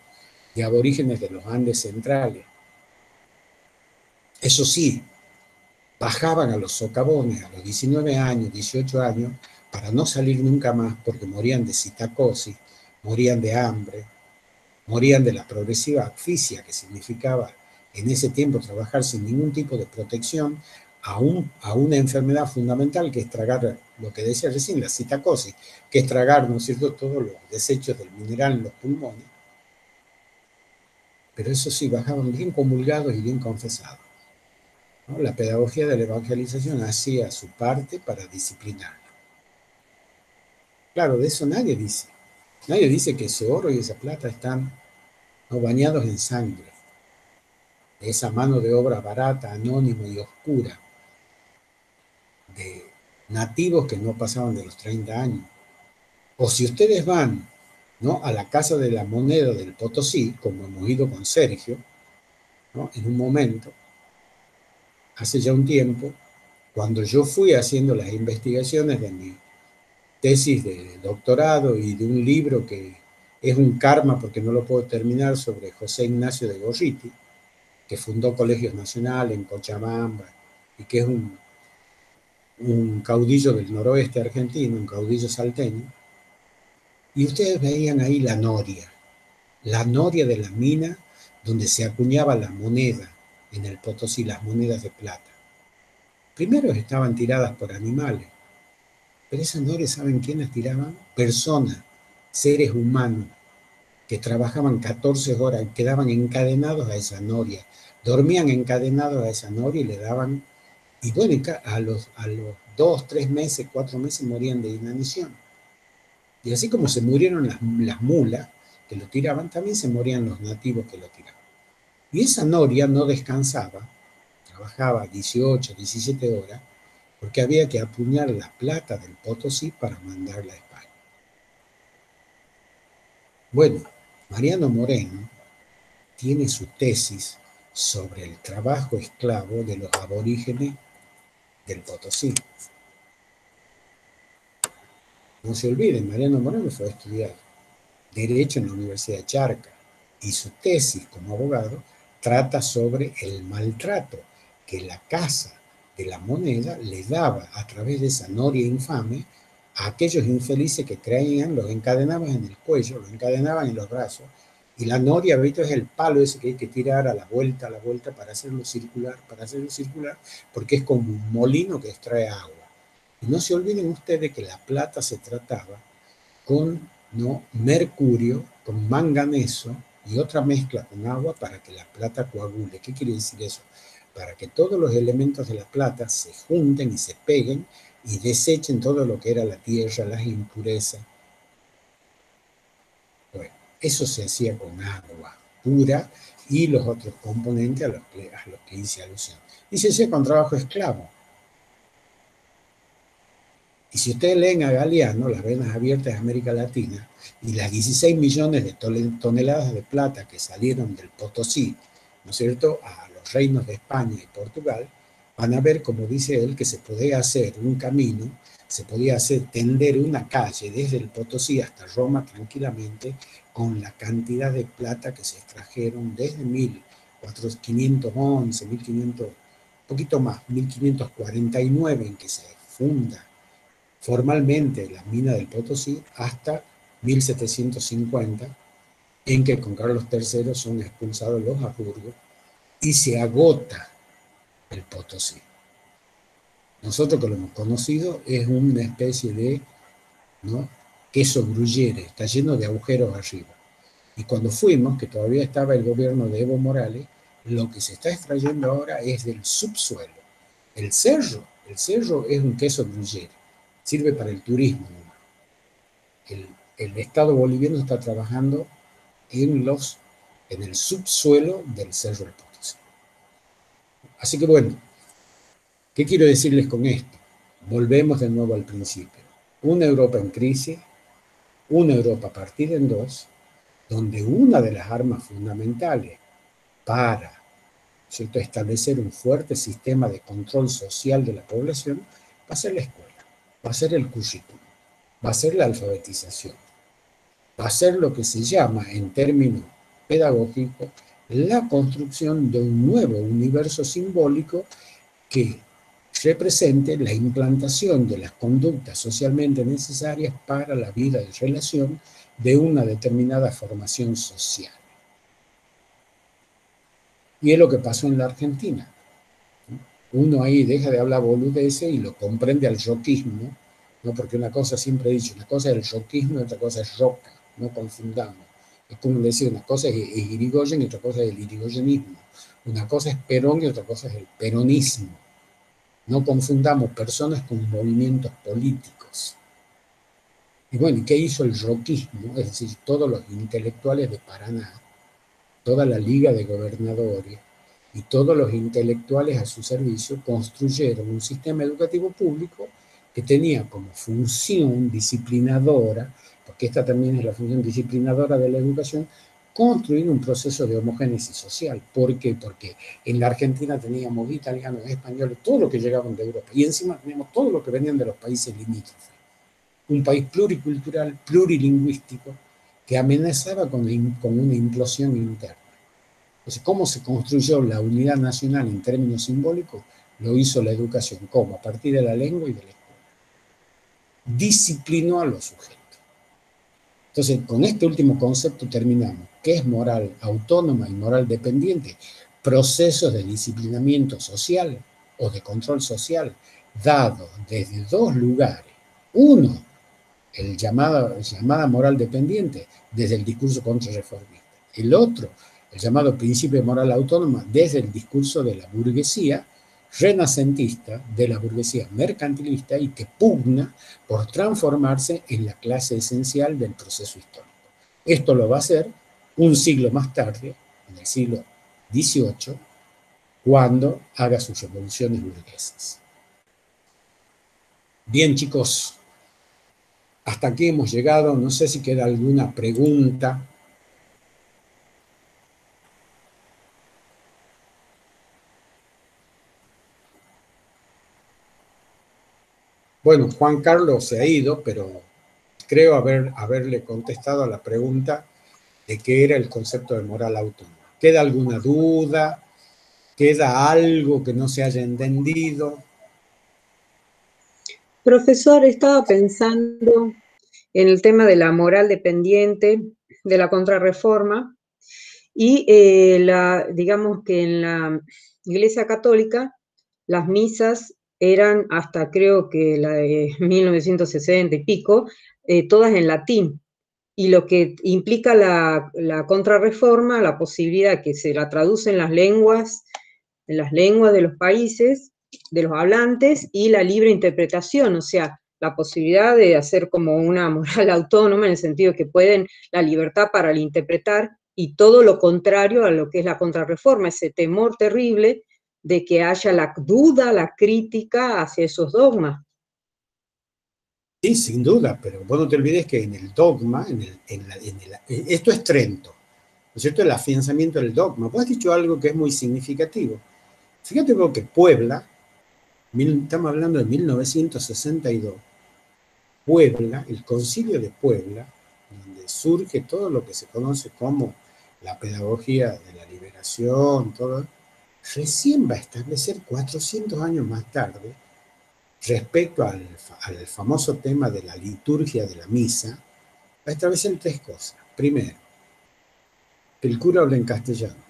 Speaker 2: de aborígenes de los Andes centrales. Eso sí, bajaban a los socavones a los 19 años, 18 años, para no salir nunca más, porque morían de citacosis, morían de hambre, morían de la progresiva asfixia, que significaba en ese tiempo trabajar sin ningún tipo de protección a una enfermedad fundamental, que es tragar, lo que decía recién, la citacosis, que es tragar, ¿no es cierto?, todos los desechos del mineral en los pulmones. Pero eso sí, bajaban bien comulgados y bien confesados, ¿no? La pedagogía de la evangelización hacía su parte para disciplinarlo. Claro, de eso nadie dice. Nadie dice que ese oro y esa plata están, ¿no?, bañados en sangre. Esa mano de obra barata, anónima y oscura de nativos que no pasaban de los 30 años. O si ustedes van, ¿no?, a la Casa de la Moneda del Potosí, como hemos ido con Sergio, ¿no?, en un momento, hace ya un tiempo, cuando yo fui haciendo las investigaciones de mi tesis de doctorado y de un libro que es un karma porque no lo puedo terminar, sobre José Ignacio de Gorriti, que fundó colegios nacionales en Cochabamba y que es un caudillo del noroeste argentino, un caudillo salteño, y ustedes veían ahí la noria de la mina donde se acuñaba la moneda en el Potosí, las monedas de plata. Primero estaban tiradas por animales, pero esas norias, ¿saben quién las tiraban? Personas, seres humanos, que trabajaban 14 horas, quedaban encadenados a esa noria, dormían encadenados a esa noria y le daban, y bueno, a los 2, 3 meses, 4 meses morían de inanición. Y así como se murieron las mulas que lo tiraban, también se morían los nativos que lo tiraban. Y esa noria no descansaba, trabajaba 18, 17 horas, porque había que apuñar la plata del Potosí para mandarla a España. Bueno, Mariano Moreno tiene su tesis sobre el trabajo esclavo de los aborígenes del Potosí. No se olviden, Mariano Moreno fue a estudiar Derecho en la Universidad de Charcas y su tesis como abogado trata sobre el maltrato, que la Casa de la Moneda le daba a través de esa noria infame a aquellos infelices que creían, los encadenaban en el cuello, los encadenaban en los brazos, y la noria, ¿viste? Es el palo ese que hay que tirar a la vuelta, para hacerlo circular, porque es como un molino que extrae agua. Y no se olviden ustedes que la plata se trataba con, ¿no?, mercurio, con manganeso y otra mezcla con agua para que la plata coagule. ¿Qué quiere decir eso? Para que todos los elementos de la plata se junten y se peguen y desechen todo lo que era la tierra, las impurezas. Bueno, eso se hacía con agua pura y los otros componentes a los que hice alusión. Y se hacía con trabajo esclavo. Y si ustedes leen a Galeano, Las venas abiertas de América Latina, y las 16 millones de toneladas de plata que salieron del Potosí, ¿no es cierto?, a los reinos de España y Portugal, van a ver, como dice él, que se podía hacer un camino, se podía tender una calle desde el Potosí hasta Roma tranquilamente, con la cantidad de plata que se extrajeron desde 1511, 1500, un poquito más, 1549, en que se funda formalmente la mina del Potosí, hasta 1750, en que con Carlos III son expulsados los Habsburgo y se agota el Potosí. Nosotros que lo hemos conocido es una especie de, ¿no?, queso gruyere, está lleno de agujeros arriba. Y cuando fuimos, que todavía estaba el gobierno de Evo Morales, lo que se está extrayendo ahora es del subsuelo. El cerro es un queso gruyere, sirve para el turismo. El Estado boliviano está trabajando en el subsuelo del Cerro del Potosí. Así que bueno, ¿qué quiero decirles con esto? Volvemos de nuevo al principio. Una Europa en crisis, una Europa partida en dos, donde una de las armas fundamentales para, ¿cierto?, establecer un fuerte sistema de control social de la población va a ser la escuela, va a ser el currículum, va a ser la alfabetización, va a ser lo que se llama, en términos pedagógicos, la construcción de un nuevo universo simbólico que represente la implantación de las conductas socialmente necesarias para la vida de relación de una determinada formación social. Y es lo que pasó en la Argentina. Uno ahí deja de hablar boludeces y lo comprende al rockismo, ¿no? Porque una cosa, siempre he dicho, una cosa es el rockismo y otra cosa es roca, no confundamos. Es como decir, una cosa es Irigoyen y otra cosa es el irigoyenismo. Una cosa es Perón y otra cosa es el peronismo. No confundamos personas con movimientos políticos. Y bueno, ¿qué hizo el rockismo? Es decir, todos los intelectuales de Paraná, toda la Liga de Gobernadores y todos los intelectuales a su servicio construyeron un sistema educativo público que tenía como función disciplinadora, porque esta también es la función disciplinadora de la educación, construir un proceso de homogénesis social. ¿Por qué? Porque en la Argentina teníamos italianos, españoles, todo lo que llegaban de Europa, y encima teníamos todo lo que venían de los países limítrofes. Un país pluricultural, plurilingüístico, que amenazaba con una implosión interna. Entonces, ¿cómo se construyó la unidad nacional en términos simbólicos? Lo hizo la educación. ¿Cómo? A partir de la lengua y de la escuela. Disciplinó a los sujetos. Entonces, con este último concepto terminamos. ¿Qué es moral autónoma y moral dependiente? Procesos de disciplinamiento social o de control social dados desde dos lugares. Uno, el llamada moral dependiente, desde el discurso contrarreformista. El otro, el llamado principio de moral autónoma, desde el discurso de la burguesía renacentista, de la burguesía mercantilista, y que pugna por transformarse en la clase esencial del proceso histórico. Esto lo va a hacer un siglo más tarde, en el siglo XVIII, cuando haga sus revoluciones burguesas. Bien, chicos, hasta aquí hemos llegado. No sé si queda alguna pregunta. Bueno, Juan Carlos se ha ido, pero creo haberle contestado a la pregunta de qué era el concepto de moral autónoma. ¿Queda alguna duda? ¿Queda algo que no se haya entendido?
Speaker 4: Profesor, estaba pensando en el tema de la moral dependiente, de la contrarreforma, y digamos que en la Iglesia Católica las misas eran hasta creo que la de 1960 y pico, todas en latín. Y lo que implica la contrarreforma, la posibilidad que se la traduce en las lenguas de los países, de los hablantes, y la libre interpretación, o sea, la posibilidad de hacer como una moral autónoma en el sentido que pueden la libertad para interpretar, y todo lo contrario a lo que es la contrarreforma, ese temor terrible de que haya la duda, la crítica hacia esos dogmas.
Speaker 2: Sí, sin duda, pero vos no te olvides que en el dogma, esto es Trento, ¿no es cierto? El afianzamiento del dogma. Vos has dicho algo que es muy significativo. Fíjate vos que Puebla, estamos hablando de 1962, Puebla, el Concilio de Puebla, donde surge todo lo que se conoce como la pedagogía de la liberación, todo, recién va a establecer 400 años más tarde, respecto al famoso tema de la liturgia de la misa, va a establecer tres cosas. Primero, que el cura habla en castellano.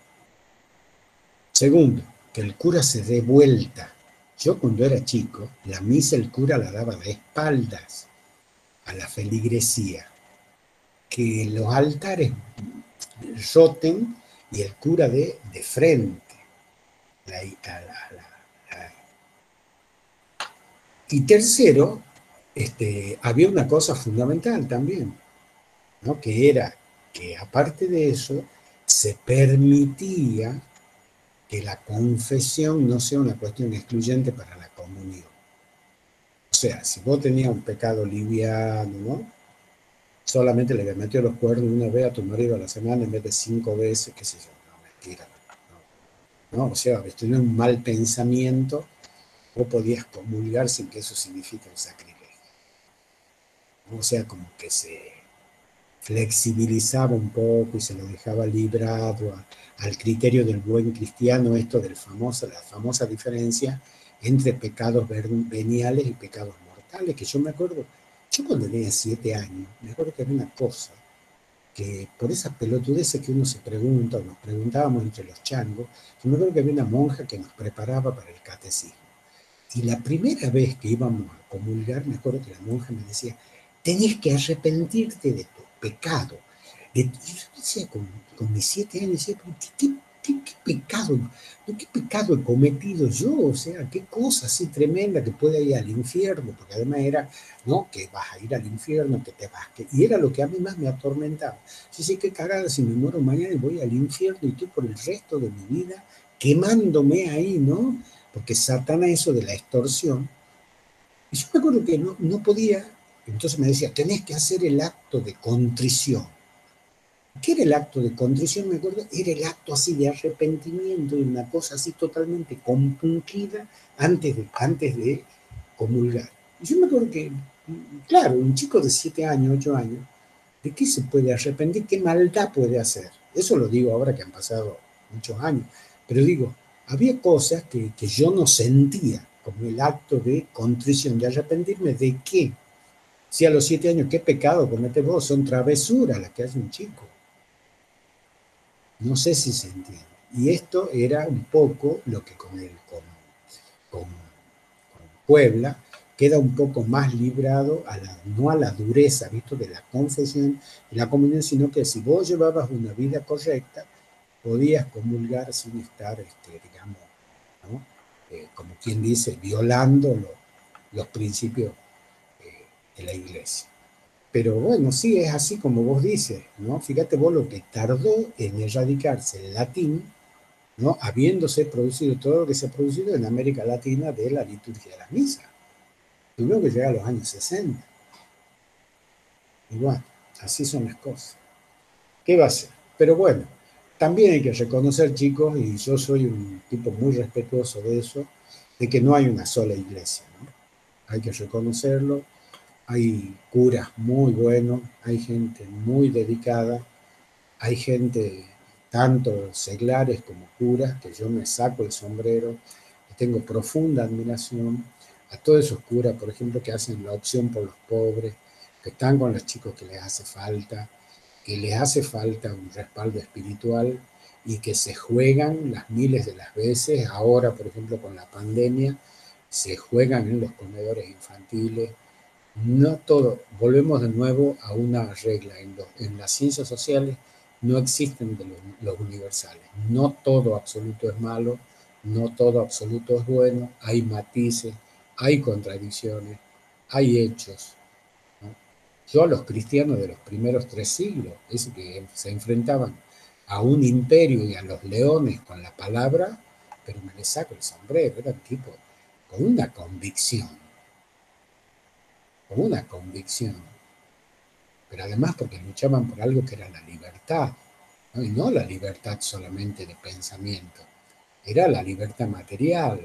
Speaker 2: Segundo, que el cura se dé vuelta. Yo cuando era chico, la misa el cura la daba de espaldas a la feligresía. Que los altares roten y el cura de frente. Y tercero, había una cosa fundamental también, ¿no? Que era que aparte de eso, se permitía que la confesión no sea una cuestión excluyente para la comunión. O sea, si vos tenías un pecado liviano, ¿no? Solamente le metió los cuernos una vez a tu marido a la semana en vez de 5 veces, qué sé yo, no, mentira. No, o sea, si tenías un mal pensamiento, vos podías comulgar sin que eso signifique un sacrilegio. O sea, como que se flexibilizaba un poco y se lo dejaba librado al criterio del buen cristiano, esto la famosa diferencia entre pecados veniales y pecados mortales, que yo me acuerdo, yo cuando tenía 7 años, me acuerdo que había una cosa, que por esas pelotudeces que uno se pregunta, o nos preguntábamos entre los changos, yo me acuerdo que había una monja que nos preparaba para el catecismo. Y la primera vez que íbamos a comulgar, me acuerdo que la monja me decía, tenés que arrepentirte de tu pecado. Y yo decía, con mis 7 años, decía, ¿qué pecado? ¿Qué pecado he cometido yo? O sea, qué cosa así tremenda que puede ir al infierno, porque además era, ¿no? Que vas a ir al infierno, que te vas, y era lo que a mí más me atormentaba. Yo sé qué cagada si me muero mañana y voy al infierno y estoy por el resto de mi vida quemándome ahí, ¿no? Porque Satanás, eso de la extorsión, y yo me acuerdo que no podía, entonces me decía, tenés que hacer el acto de contrición. ¿Qué era el acto de contrición? Me acuerdo, era el acto así de arrepentimiento, de una cosa así totalmente compungida antes de comulgar. Y yo me acuerdo que, claro, un chico de 7 años, 8 años, ¿de qué se puede arrepentir? ¿Qué maldad puede hacer? Eso lo digo ahora que han pasado muchos años, pero digo, había cosas que yo no sentía, como el acto de contrición, de arrepentirme de qué. Si a los 7 años, ¿qué pecado cometes vos? Son travesuras las que hace un chico. No sé si se entiende. Y esto era un poco lo que con Puebla queda un poco más librado, no a la dureza, ¿visto? De la confesión y la comunión, sino que si vos llevabas una vida correcta, podías comulgar sin estar, digamos, ¿no? Como quien dice, violando los principios de la iglesia. Pero bueno, sí, es así como vos dices, ¿no? Fíjate vos lo que tardó en erradicarse el latín, ¿no? Habiéndose producido todo lo que se ha producido en América Latina de la liturgia de la misa. Tuvieron que llegar a los años 60. Y bueno, así son las cosas. ¿Qué va a ser? Pero bueno, también hay que reconocer, chicos, y yo soy un tipo muy respetuoso de eso, de que no hay una sola iglesia, ¿no? Hay que reconocerlo. Hay curas muy buenos, hay gente muy dedicada, hay gente tanto seglares como curas, que yo me saco el sombrero, y tengo profunda admiración a todos esos curas, por ejemplo, que hacen la opción por los pobres, que están con los chicos que les hace falta, que les hace falta un respaldo espiritual y que se juegan las miles de las veces, ahora por ejemplo con la pandemia, se juegan en los comedores infantiles. No todo, volvemos de nuevo a una regla, en las ciencias sociales no existen los universales, no todo absoluto es malo, no todo absoluto es bueno, hay matices, hay contradicciones, hay hechos, ¿no? Yo a los cristianos de los primeros 3 siglos, esos que se enfrentaban a un imperio y a los leones con la palabra, pero me les saco el sombrero, eran tipos con una convicción, pero además porque luchaban por algo que era la libertad, ¿no? Y no la libertad solamente de pensamiento, era la libertad material,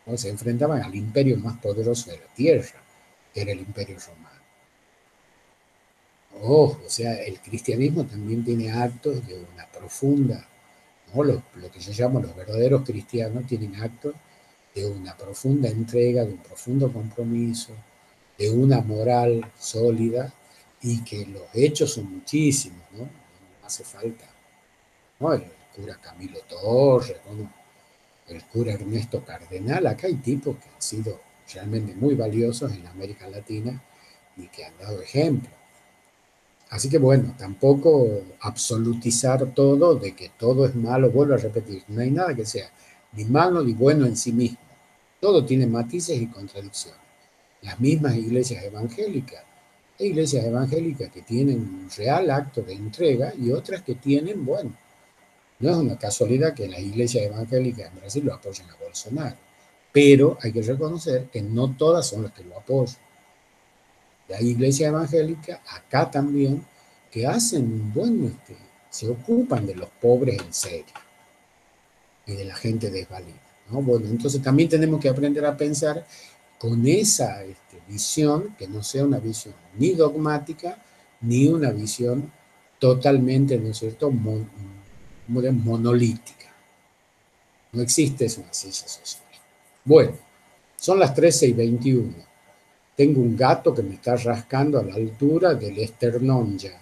Speaker 2: ¿no? Se enfrentaban al imperio más poderoso de la tierra, que era el imperio romano. O sea, el cristianismo también tiene actos de una profunda, ¿no? Lo que yo llamo los verdaderos cristianos tienen actos de una profunda entrega, de un profundo compromiso, de una moral sólida, y que los hechos son muchísimos, ¿no? No hace falta, ¿no? El cura Camilo Torres, ¿no? El cura Ernesto Cardenal, acá hay tipos que han sido realmente muy valiosos en América Latina y que han dado ejemplo. Así que bueno, tampoco absolutizar todo de que todo es malo, vuelvo a repetir, no hay nada que sea ni malo ni bueno en sí mismo. Todo tiene matices y contradicciones. Las mismas iglesias evangélicas. Hay iglesias evangélicas que tienen un real acto de entrega y otras que tienen, bueno, no es una casualidad que las iglesias evangélicas en Brasil lo apoyen a Bolsonaro, pero hay que reconocer que no todas son las que lo apoyan. Hay iglesias evangélicas, acá también, que hacen, bueno, se ocupan de los pobres en serio y de la gente desvalida, ¿no? Bueno, entonces también tenemos que aprender a pensar con esa visión, que no sea una visión ni dogmática, ni una visión totalmente, ¿no es cierto?, monolítica. No existe eso en la ciencia social. Bueno, son las 13:21. Tengo un gato que me está rascando a la altura del esternón ya.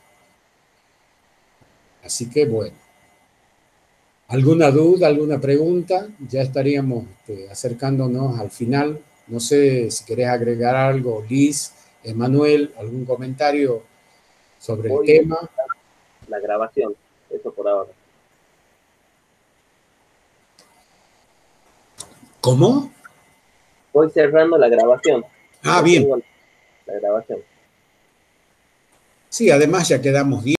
Speaker 2: Así que bueno, ¿alguna duda, alguna pregunta? Ya estaríamos acercándonos al final. No sé si querés agregar algo, Liz, Emanuel, algún comentario sobre el tema.
Speaker 1: La grabación, eso por ahora.
Speaker 2: ¿Cómo?
Speaker 1: Voy cerrando la grabación.
Speaker 2: Ah, bien.
Speaker 1: La grabación.
Speaker 2: Sí, además ya quedamos 10.